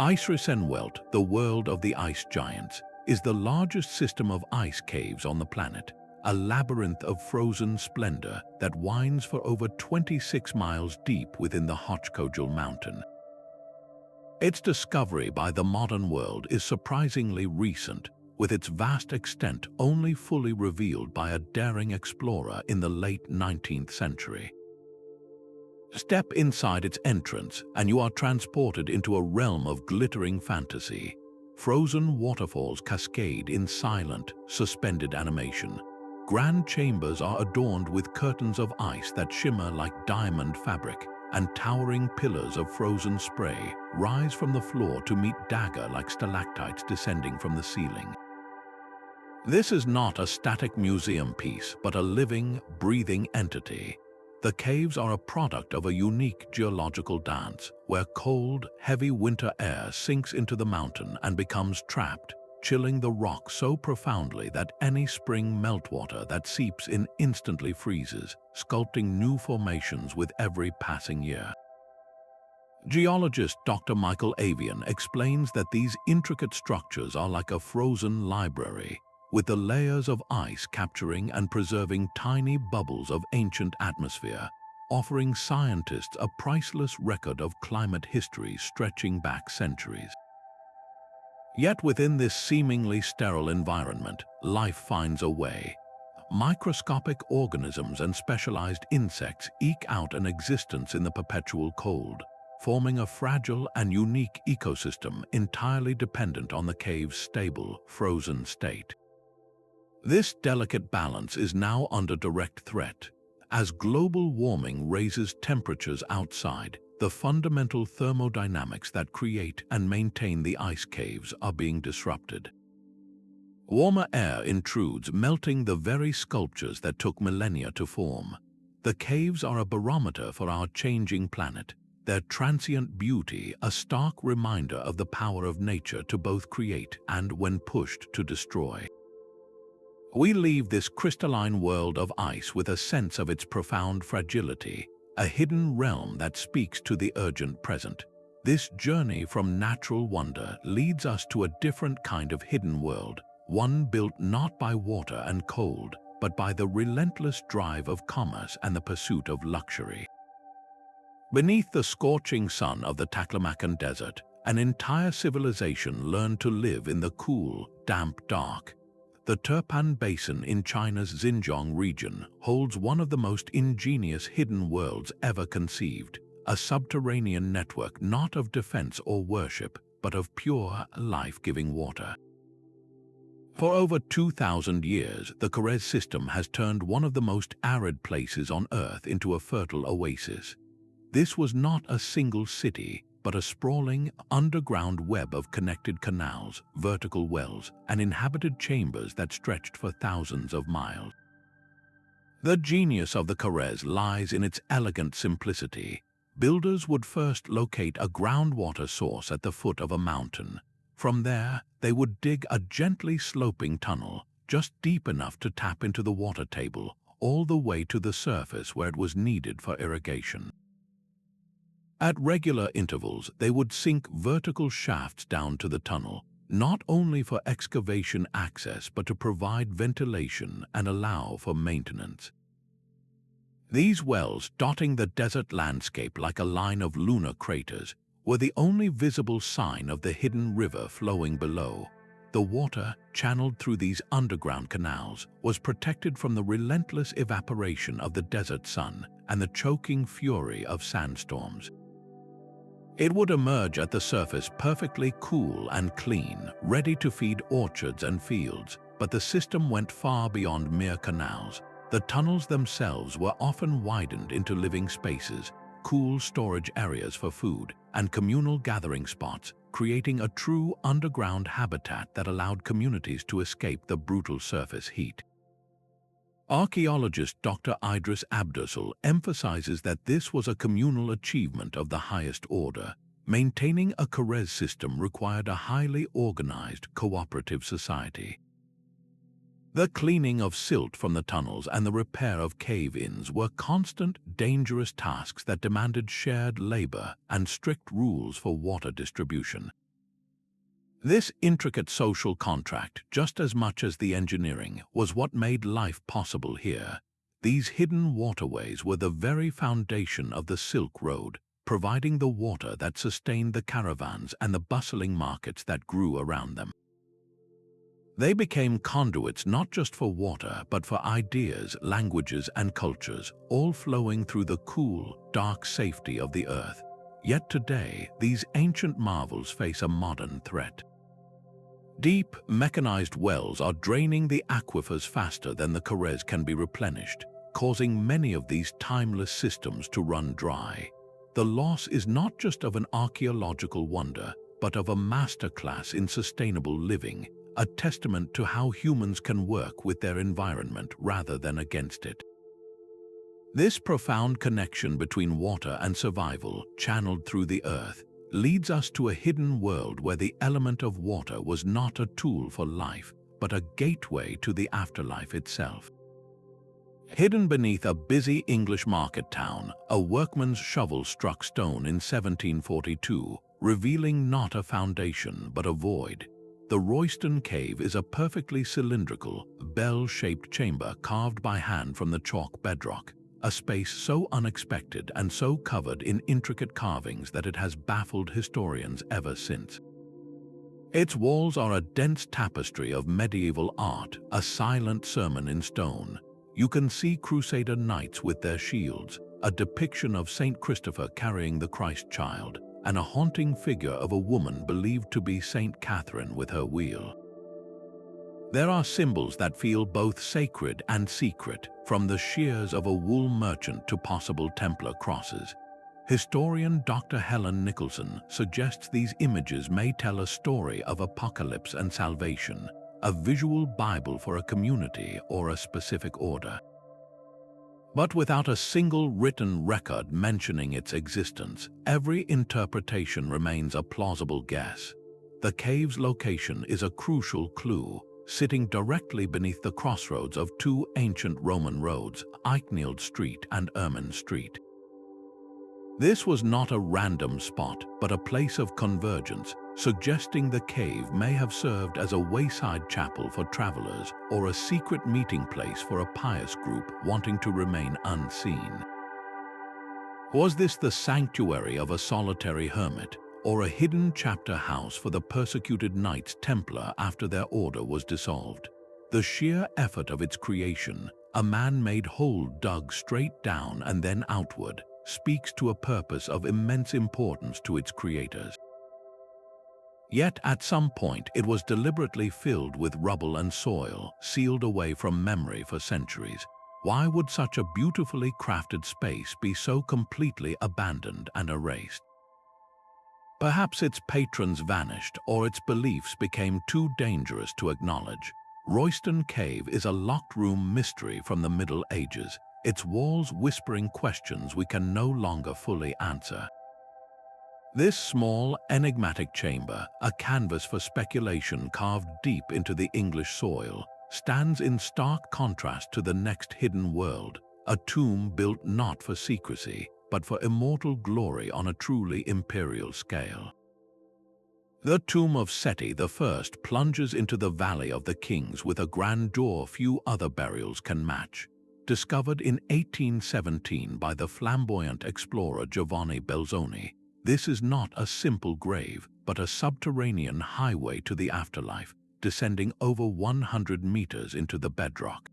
Eisriesenwelt, the world of the ice giants, is the largest system of ice caves on the planet, a labyrinth of frozen splendor that winds for over 26 miles deep within the Hypogeum mountain. Its discovery by the modern world is surprisingly recent, with its vast extent only fully revealed by a daring explorer in the late 19th century. Step inside its entrance and you are transported into a realm of glittering fantasy. Frozen waterfalls cascade in silent, suspended animation. Grand chambers are adorned with curtains of ice that shimmer like diamond fabric, and towering pillars of frozen spray rise from the floor to meet dagger-like stalactites descending from the ceiling. This is not a static museum piece, but a living, breathing entity. The caves are a product of a unique geological dance, where cold, heavy winter air sinks into the mountain and becomes trapped, chilling the rock so profoundly that any spring meltwater that seeps in instantly freezes, sculpting new formations with every passing year. Geologist Dr. Michael Avian explains that these intricate structures are like a frozen library, with the layers of ice capturing and preserving tiny bubbles of ancient atmosphere, offering scientists a priceless record of climate history stretching back centuries. Yet within this seemingly sterile environment, life finds a way. Microscopic organisms and specialized insects eke out an existence in the perpetual cold, forming a fragile and unique ecosystem entirely dependent on the cave's stable, frozen state. This delicate balance is now under direct threat. As global warming raises temperatures outside, the fundamental thermodynamics that create and maintain the ice caves are being disrupted. Warmer air intrudes, melting the very sculptures that took millennia to form. The caves are a barometer for our changing planet, their transient beauty a stark reminder of the power of nature to both create and, when pushed, to destroy. We leave this crystalline world of ice with a sense of its profound fragility, a hidden realm that speaks to the urgent present. This journey from natural wonder leads us to a different kind of hidden world, one built not by water and cold, but by the relentless drive of commerce and the pursuit of luxury. Beneath the scorching sun of the Taklamakan Desert, an entire civilization learned to live in the cool, damp dark. The Turpan Basin in China's Xinjiang region holds one of the most ingenious hidden worlds ever conceived, a subterranean network not of defense or worship, but of pure, life-giving water. For over 2,000 years, the Karez system has turned one of the most arid places on Earth into a fertile oasis. This was not a single city, but a sprawling, underground web of connected canals, vertical wells, and inhabited chambers that stretched for thousands of miles. The genius of the Karez lies in its elegant simplicity. Builders would first locate a groundwater source at the foot of a mountain. From there, they would dig a gently sloping tunnel, just deep enough to tap into the water table, all the way to the surface where it was needed for irrigation. At regular intervals, they would sink vertical shafts down to the tunnel, not only for excavation access but to provide ventilation and allow for maintenance. These wells, dotting the desert landscape like a line of lunar craters, were the only visible sign of the hidden river flowing below. The water, channeled through these underground canals, was protected from the relentless evaporation of the desert sun and the choking fury of sandstorms. It would emerge at the surface perfectly cool and clean, ready to feed orchards and fields, but the system went far beyond mere canals. The tunnels themselves were often widened into living spaces, cool storage areas for food, and communal gathering spots, creating a true underground habitat that allowed communities to escape the brutal surface heat. Archaeologist Dr. Idris Abdusal emphasizes that this was a communal achievement of the highest order. Maintaining a Karez system required a highly organized, cooperative society. The cleaning of silt from the tunnels and the repair of cave-ins were constant, dangerous tasks that demanded shared labor and strict rules for water distribution. This intricate social contract, just as much as the engineering, was what made life possible here. These hidden waterways were the very foundation of the Silk Road, providing the water that sustained the caravans and the bustling markets that grew around them. They became conduits not just for water, but for ideas, languages, and cultures, all flowing through the cool, dark safety of the earth. Yet today, these ancient marvels face a modern threat. Deep, mechanized wells are draining the aquifers faster than the Karez can be replenished, causing many of these timeless systems to run dry. The loss is not just of an archaeological wonder, but of a masterclass in sustainable living, a testament to how humans can work with their environment rather than against it. This profound connection between water and survival, channeled through the earth, leads us to a hidden world where the element of water was not a tool for life, but a gateway to the afterlife itself. Hidden beneath a busy English market town, a workman's shovel struck stone in 1742, revealing not a foundation but a void. The Royston Cave is a perfectly cylindrical, bell-shaped chamber carved by hand from the chalk bedrock, a space so unexpected and so covered in intricate carvings that it has baffled historians ever since. Its walls are a dense tapestry of medieval art, a silent sermon in stone. You can see Crusader knights with their shields, a depiction of Saint Christopher carrying the Christ child, and a haunting figure of a woman believed to be Saint Catherine with her wheel. There are symbols that feel both sacred and secret, from the shears of a wool merchant to possible Templar crosses. Historian Dr. Helen Nicholson suggests these images may tell a story of apocalypse and salvation, a visual Bible for a community or a specific order. But without a single written record mentioning its existence, every interpretation remains a plausible guess. The cave's location is a crucial clue, sitting directly beneath the crossroads of two ancient Roman roads, Eichnield Street and Ermine Street. This was not a random spot, but a place of convergence, suggesting the cave may have served as a wayside chapel for travelers or a secret meeting place for a pious group wanting to remain unseen. Was this the sanctuary of a solitary hermit, or a hidden chapter house for the persecuted Knights Templar after their order was dissolved? The sheer effort of its creation, a man-made hole dug straight down and then outward, speaks to a purpose of immense importance to its creators. Yet at some point it was deliberately filled with rubble and soil, sealed away from memory for centuries. Why would such a beautifully crafted space be so completely abandoned and erased? Perhaps its patrons vanished or its beliefs became too dangerous to acknowledge. Royston Cave is a locked room mystery from the Middle Ages, its walls whispering questions we can no longer fully answer. This small, enigmatic chamber, a canvas for speculation carved deep into the English soil, stands in stark contrast to the next hidden world, a tomb built not for secrecy, but for immortal glory on a truly imperial scale. The tomb of Seti I plunges into the Valley of the Kings with a grandeur few other burials can match. Discovered in 1817 by the flamboyant explorer Giovanni Belzoni, this is not a simple grave, but a subterranean highway to the afterlife, descending over 100 meters into the bedrock.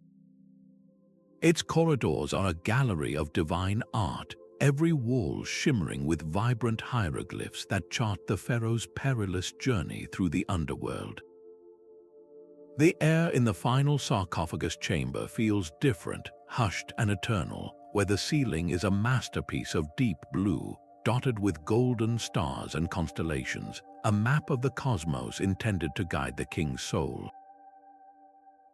Its corridors are a gallery of divine art, every wall shimmering with vibrant hieroglyphs that chart the pharaoh's perilous journey through the underworld. The air in the final sarcophagus chamber feels different, hushed and eternal, where the ceiling is a masterpiece of deep blue, dotted with golden stars and constellations, a map of the cosmos intended to guide the king's soul.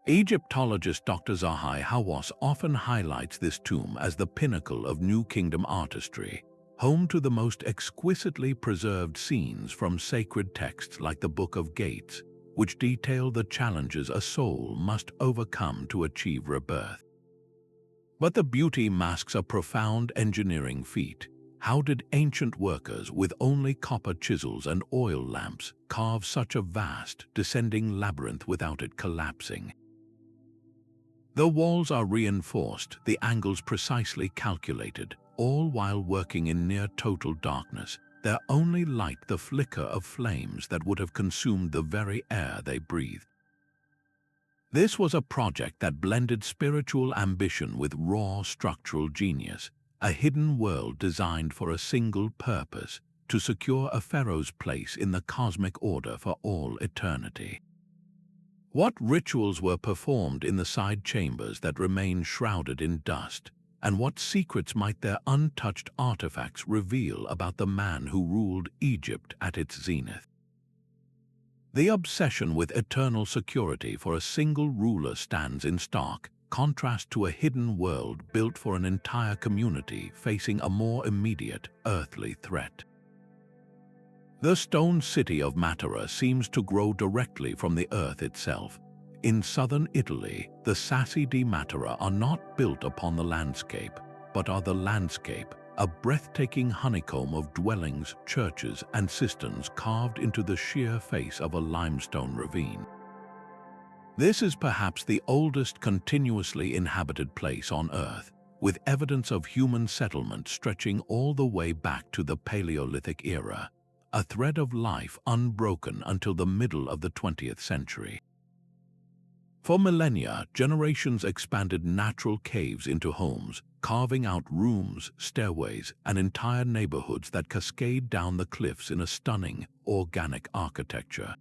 Egyptologist Dr. Zahi Hawass often highlights this tomb as the pinnacle of New Kingdom artistry, home to the most exquisitely preserved scenes from sacred texts like the Book of Gates, which detail the challenges a soul must overcome to achieve rebirth. But the beauty masks a profound engineering feat. How did ancient workers with only copper chisels and oil lamps carve such a vast, descending labyrinth without it collapsing? The walls are reinforced, the angles precisely calculated, all while working in near total darkness, their only light the flicker of flames that would have consumed the very air they breathed. This was a project that blended spiritual ambition with raw structural genius, a hidden world designed for a single purpose, to secure a pharaoh's place in the cosmic order for all eternity. What rituals were performed in the side chambers that remain shrouded in dust, and what secrets might their untouched artifacts reveal about the man who ruled Egypt at its zenith? The obsession with eternal security for a single ruler stands in stark contrast to a hidden world built for an entire community facing a more immediate, earthly threat. The stone city of Matera seems to grow directly from the earth itself. In southern Italy, the Sassi di Matera are not built upon the landscape, but are the landscape, a breathtaking honeycomb of dwellings, churches, and cisterns carved into the sheer face of a limestone ravine. This is perhaps the oldest continuously inhabited place on Earth, with evidence of human settlement stretching all the way back to the Paleolithic era, a thread of life unbroken until the middle of the 20th century. For millennia, generations expanded natural caves into homes, carving out rooms, stairways, and entire neighborhoods that cascade down the cliffs in a stunning, organic architecture.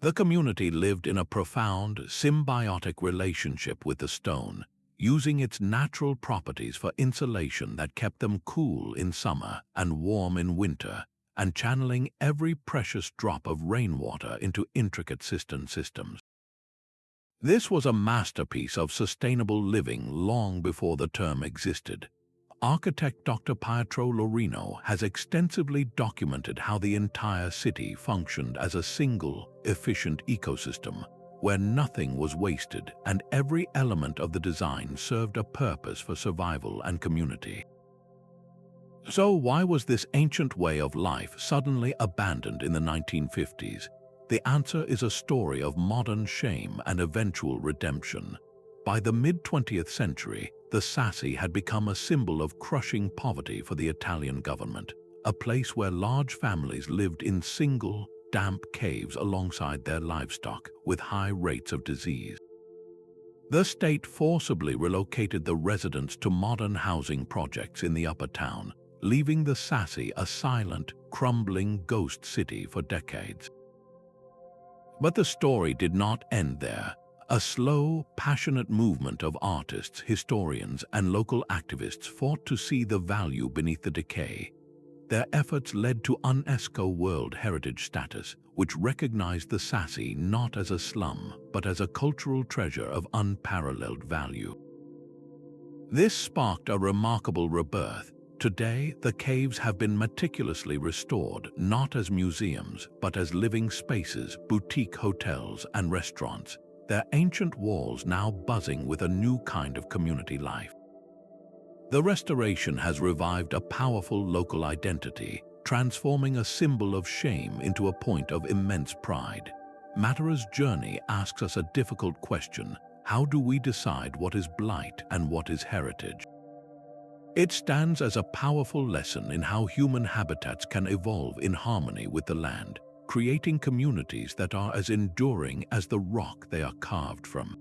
The community lived in a profound, symbiotic relationship with the stone, using its natural properties for insulation that kept them cool in summer and warm in winter, and channeling every precious drop of rainwater into intricate cistern systems. This was a masterpiece of sustainable living long before the term existed. Architect Dr. Pietro Lorino has extensively documented how the entire city functioned as a single, efficient ecosystem, where nothing was wasted and every element of the design served a purpose for survival and community. So why was this ancient way of life suddenly abandoned in the 1950s? The answer is a story of modern shame and eventual redemption. By the mid-20th century, the Sassi had become a symbol of crushing poverty for the Italian government, a place where large families lived in single, damp caves alongside their livestock with high rates of disease. The state forcibly relocated the residents to modern housing projects in the upper town, leaving the Sassi a silent, crumbling ghost city for decades. But the story did not end there. A slow, passionate movement of artists, historians, and local activists fought to see the value beneath the decay. Their efforts led to UNESCO World Heritage status, which recognized the Sassi not as a slum, but as a cultural treasure of unparalleled value. This sparked a remarkable rebirth. Today, the caves have been meticulously restored, not as museums, but as living spaces, boutique hotels, and restaurants, their ancient walls now buzzing with a new kind of community life. The restoration has revived a powerful local identity, transforming a symbol of shame into a point of immense pride. Matera's journey asks us a difficult question: how do we decide what is blight and what is heritage? It stands as a powerful lesson in how human habitats can evolve in harmony with the land, creating communities that are as enduring as the rock they are carved from.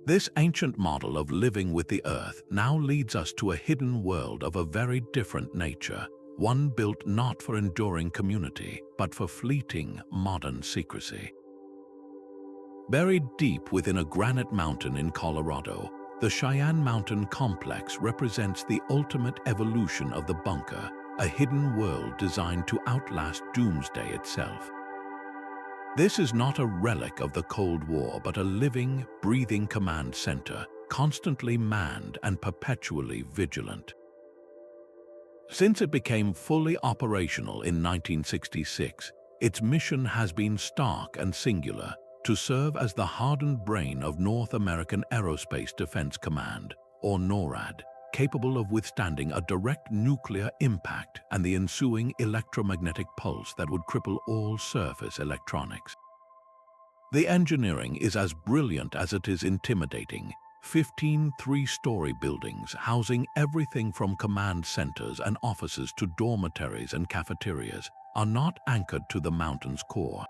This ancient model of living with the earth now leads us to a hidden world of a very different nature, one built not for enduring community, but for fleeting, modern secrecy. Buried deep within a granite mountain in Colorado, the Cheyenne Mountain Complex represents the ultimate evolution of the bunker, a hidden world designed to outlast doomsday itself. This is not a relic of the Cold War, but a living, breathing command center, constantly manned and perpetually vigilant. Since it became fully operational in 1966, its mission has been stark and singular: to serve as the hardened brain of North American Aerospace Defense Command, or NORAD, capable of withstanding a direct nuclear impact and the ensuing electromagnetic pulse that would cripple all surface electronics. The engineering is as brilliant as it is intimidating. 15 three-story buildings housing everything from command centers and offices to dormitories and cafeterias are not anchored to the mountain's core.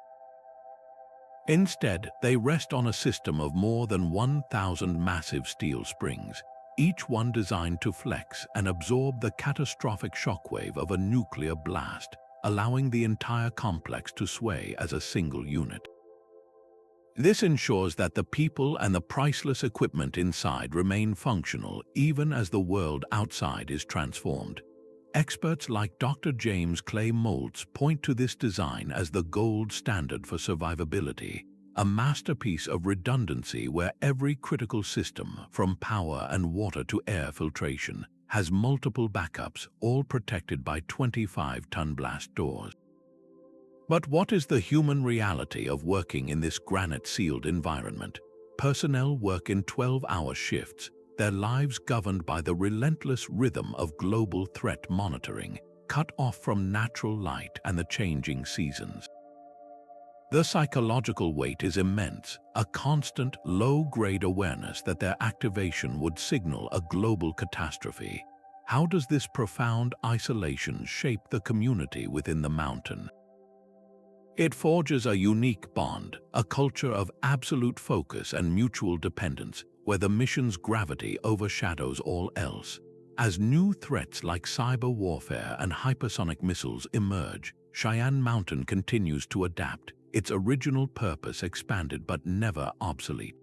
Instead, they rest on a system of more than 1,000 massive steel springs, each one designed to flex and absorb the catastrophic shockwave of a nuclear blast, allowing the entire complex to sway as a single unit. This ensures that the people and the priceless equipment inside remain functional even as the world outside is transformed. Experts like Dr. James Clay Moulds point to this design as the gold standard for survivability, a masterpiece of redundancy where every critical system, from power and water to air filtration, has multiple backups, all protected by 25-ton blast doors. But what is the human reality of working in this granite-sealed environment? Personnel work in 12-hour shifts, their lives governed by the relentless rhythm of global threat monitoring, cut off from natural light and the changing seasons. The psychological weight is immense, a constant, low-grade awareness that their activation would signal a global catastrophe. How does this profound isolation shape the community within the mountain? It forges a unique bond, a culture of absolute focus and mutual dependence, where the mission's gravity overshadows all else. As new threats like cyber warfare and hypersonic missiles emerge, Cheyenne Mountain continues to adapt, its original purpose expanded but never obsolete.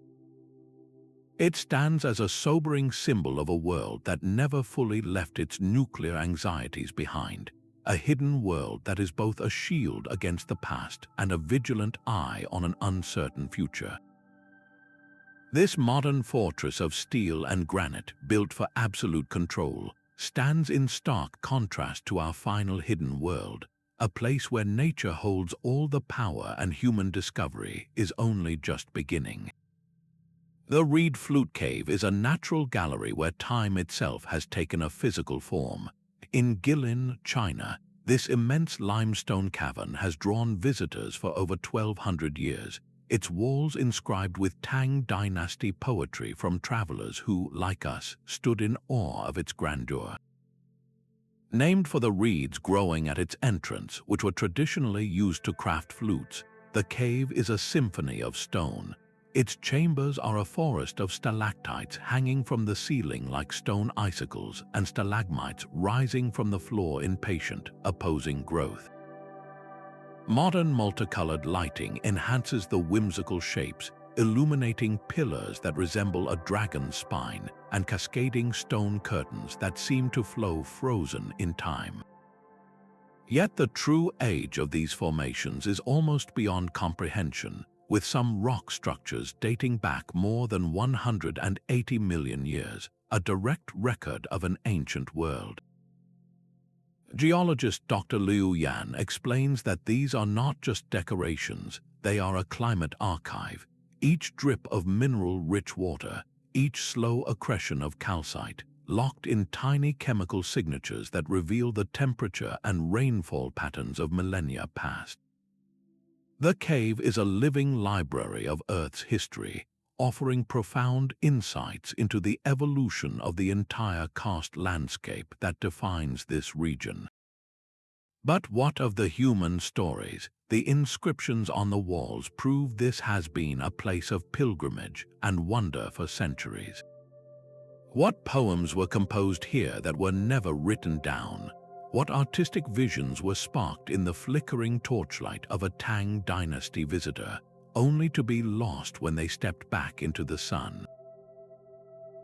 It stands as a sobering symbol of a world that never fully left its nuclear anxieties behind, a hidden world that is both a shield against the past and a vigilant eye on an uncertain future. This modern fortress of steel and granite, built for absolute control, stands in stark contrast to our final hidden world, a place where nature holds all the power and human discovery is only just beginning. The Reed Flute Cave is a natural gallery where time itself has taken a physical form. In Guilin, China, this immense limestone cavern has drawn visitors for over 1,200 years, its walls inscribed with Tang Dynasty poetry from travelers who, like us, stood in awe of its grandeur. Named for the reeds growing at its entrance, which were traditionally used to craft flutes, the cave is a symphony of stone. Its chambers are a forest of stalactites hanging from the ceiling like stone icicles and stalagmites rising from the floor in patient, opposing growth. Modern multicolored lighting enhances the whimsical shapes, illuminating pillars that resemble a dragon's spine and cascading stone curtains that seem to flow frozen in time. Yet the true age of these formations is almost beyond comprehension, with some rock structures dating back more than 180 million years, a direct record of an ancient world. Geologist Dr. Liu Yan explains that these are not just decorations, they are a climate archive. Each drip of mineral-rich water, each slow accretion of calcite, locked in tiny chemical signatures that reveal the temperature and rainfall patterns of millennia past. The cave is a living library of Earth's history, offering profound insights into the evolution of the entire karst landscape that defines this region. But what of the human stories? The inscriptions on the walls prove this has been a place of pilgrimage and wonder for centuries. What poems were composed here that were never written down? What artistic visions were sparked in the flickering torchlight of a Tang Dynasty visitor, only to be lost when they stepped back into the sun?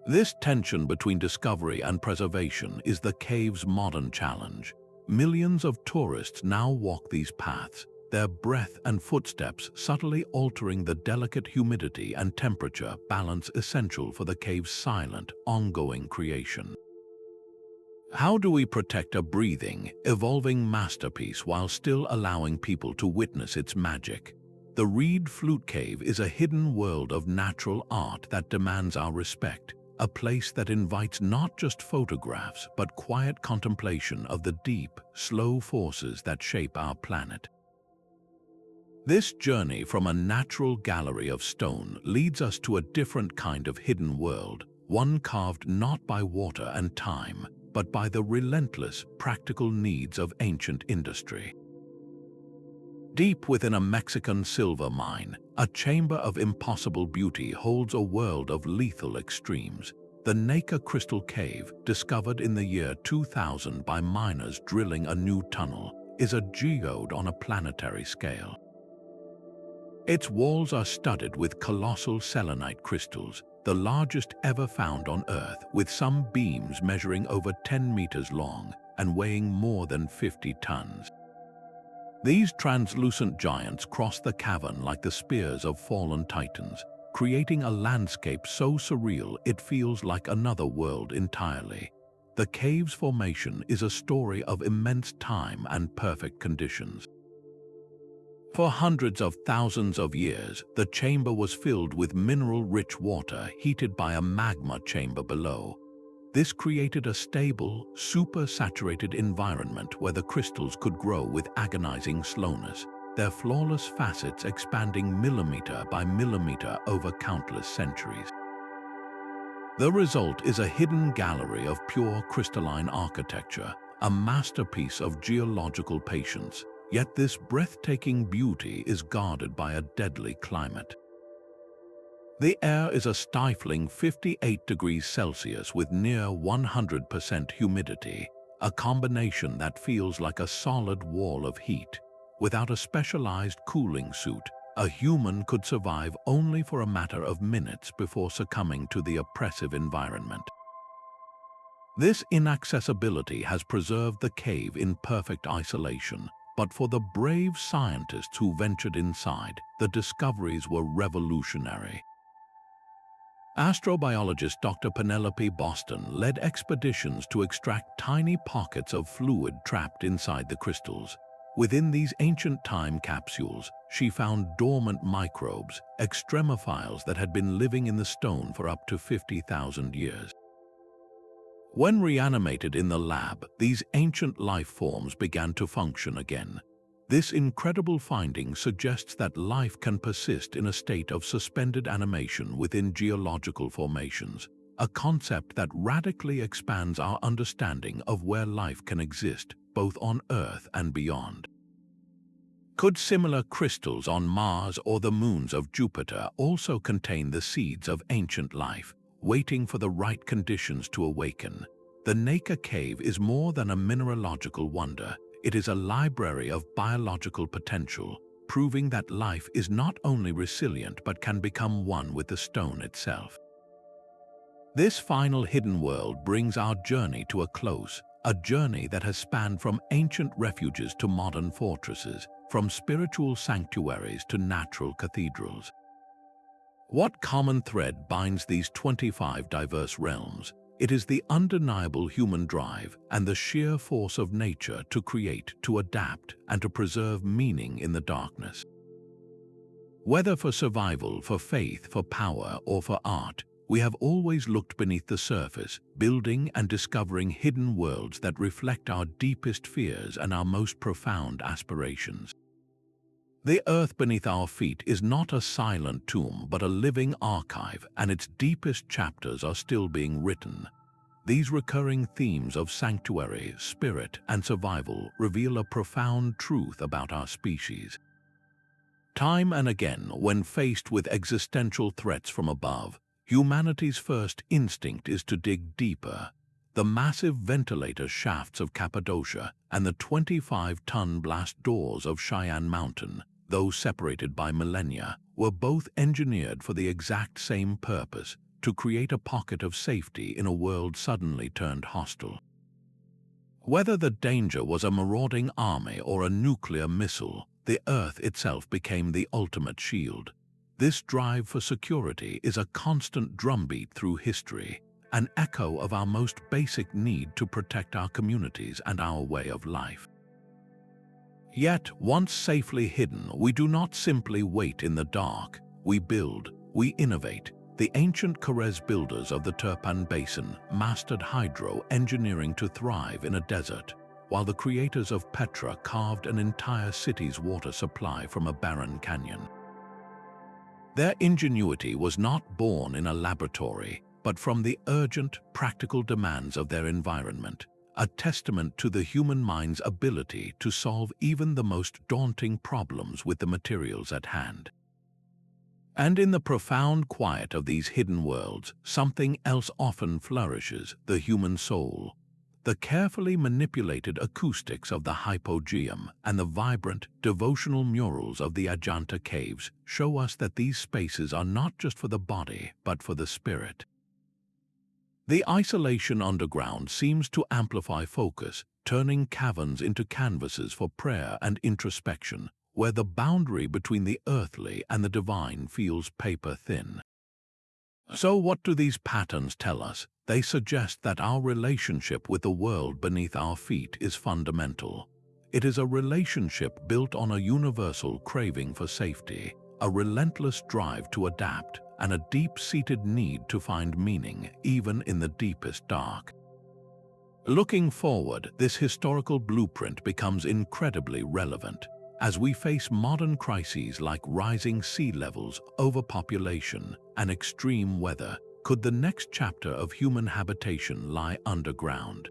This tension between discovery and preservation is the cave's modern challenge. Millions of tourists now walk these paths, their breath and footsteps subtly altering the delicate humidity and temperature balance essential for the cave's silent, ongoing creation. How do we protect a breathing, evolving masterpiece while still allowing people to witness its magic? The Reed Flute Cave is a hidden world of natural art that demands our respect, a place that invites not just photographs but quiet contemplation of the deep, slow forces that shape our planet. This journey from a natural gallery of stone leads us to a different kind of hidden world, one carved not by water and time, but by the relentless, practical needs of ancient industry. Deep within a Mexican silver mine, a chamber of impossible beauty holds a world of lethal extremes. The Naka Crystal Cave, discovered in the year 2000 by miners drilling a new tunnel, is a geode on a planetary scale. Its walls are studded with colossal selenite crystals, the largest ever found on Earth, with some beams measuring over 10 meters long and weighing more than 50 tons. These translucent giants cross the cavern like the spears of fallen titans, creating a landscape so surreal it feels like another world entirely. The cave's formation is a story of immense time and perfect conditions. For hundreds of thousands of years, the chamber was filled with mineral-rich water heated by a magma chamber below. This created a stable, super-saturated environment where the crystals could grow with agonizing slowness, their flawless facets expanding millimeter by millimeter over countless centuries. The result is a hidden gallery of pure crystalline architecture, a masterpiece of geological patience. Yet this breathtaking beauty is guarded by a deadly climate. The air is a stifling 58 degrees Celsius with near 100% humidity, a combination that feels like a solid wall of heat. Without a specialized cooling suit, a human could survive only for a matter of minutes before succumbing to the oppressive environment. This inaccessibility has preserved the cave in perfect isolation, but for the brave scientists who ventured inside, the discoveries were revolutionary. Astrobiologist Dr. Penelope Boston led expeditions to extract tiny pockets of fluid trapped inside the crystals. Within these ancient time capsules, she found dormant microbes, extremophiles that had been living in the stone for up to 50,000 years. When reanimated in the lab, these ancient life forms began to function again. This incredible finding suggests that life can persist in a state of suspended animation within geological formations, a concept that radically expands our understanding of where life can exist, both on Earth and beyond. Could similar crystals on Mars or the moons of Jupiter also contain the seeds of ancient life, waiting for the right conditions to awaken? The Naka Cave is more than a mineralogical wonder. It is a library of biological potential, proving that life is not only resilient but can become one with the stone itself. This final hidden world brings our journey to a close, a journey that has spanned from ancient refuges to modern fortresses, from spiritual sanctuaries to natural cathedrals. What common thread binds these 25 diverse realms? It is the undeniable human drive and the sheer force of nature to create, to adapt, and to preserve meaning in the darkness. Whether for survival, for faith, for power, or for art, we have always looked beneath the surface, building and discovering hidden worlds that reflect our deepest fears and our most profound aspirations. The earth beneath our feet is not a silent tomb but a living archive, and its deepest chapters are still being written. These recurring themes of sanctuary, spirit, and survival reveal a profound truth about our species. Time and again, when faced with existential threats from above, humanity's first instinct is to dig deeper. The massive ventilator shafts of Cappadocia and the 25-ton blast doors of Cheyenne Mountain, though separated by millennia, were both engineered for the exact same purpose, to create a pocket of safety in a world suddenly turned hostile. Whether the danger was a marauding army or a nuclear missile, the Earth itself became the ultimate shield. This drive for security is a constant drumbeat through history, an echo of our most basic need to protect our communities and our way of life. Yet, once safely hidden, we do not simply wait in the dark. We build, we innovate, The ancient Karez builders of the Turpan Basin mastered hydro-engineering to thrive in a desert, while the creators of Petra carved an entire city's water supply from a barren canyon. Their ingenuity was not born in a laboratory, but from the urgent, practical demands of their environment, a testament to the human mind's ability to solve even the most daunting problems with the materials at hand. And in the profound quiet of these hidden worlds, something else often flourishes: the human soul. The carefully manipulated acoustics of the Hypogeum and the vibrant, devotional murals of the Ajanta caves show us that these spaces are not just for the body, but for the spirit. The isolation underground seems to amplify focus, turning caverns into canvases for prayer and introspection, where the boundary between the earthly and the divine feels paper-thin. So what do these patterns tell us? They suggest that our relationship with the world beneath our feet is fundamental. It is a relationship built on a universal craving for safety, a relentless drive to adapt, and a deep-seated need to find meaning even in the deepest dark. Looking forward, this historical blueprint becomes incredibly relevant. As we face modern crises like rising sea levels, overpopulation, and extreme weather, could the next chapter of human habitation lie underground?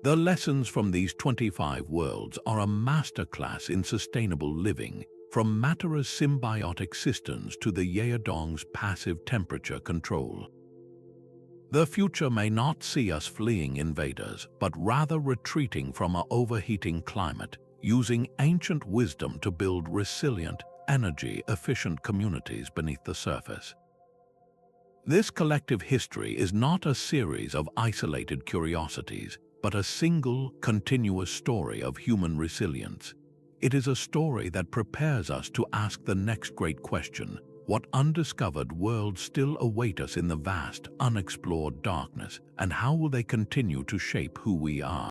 The lessons from these 25 worlds are a masterclass in sustainable living, from Matera's symbiotic systems to the Yaodong's passive temperature control. The future may not see us fleeing invaders, but rather retreating from our overheating climate, using ancient wisdom to build resilient, energy-efficient communities beneath the surface. This collective history is not a series of isolated curiosities, but a single, continuous story of human resilience. It is a story that prepares us to ask the next great question: what undiscovered worlds still await us in the vast, unexplored darkness, and how will they continue to shape who we are?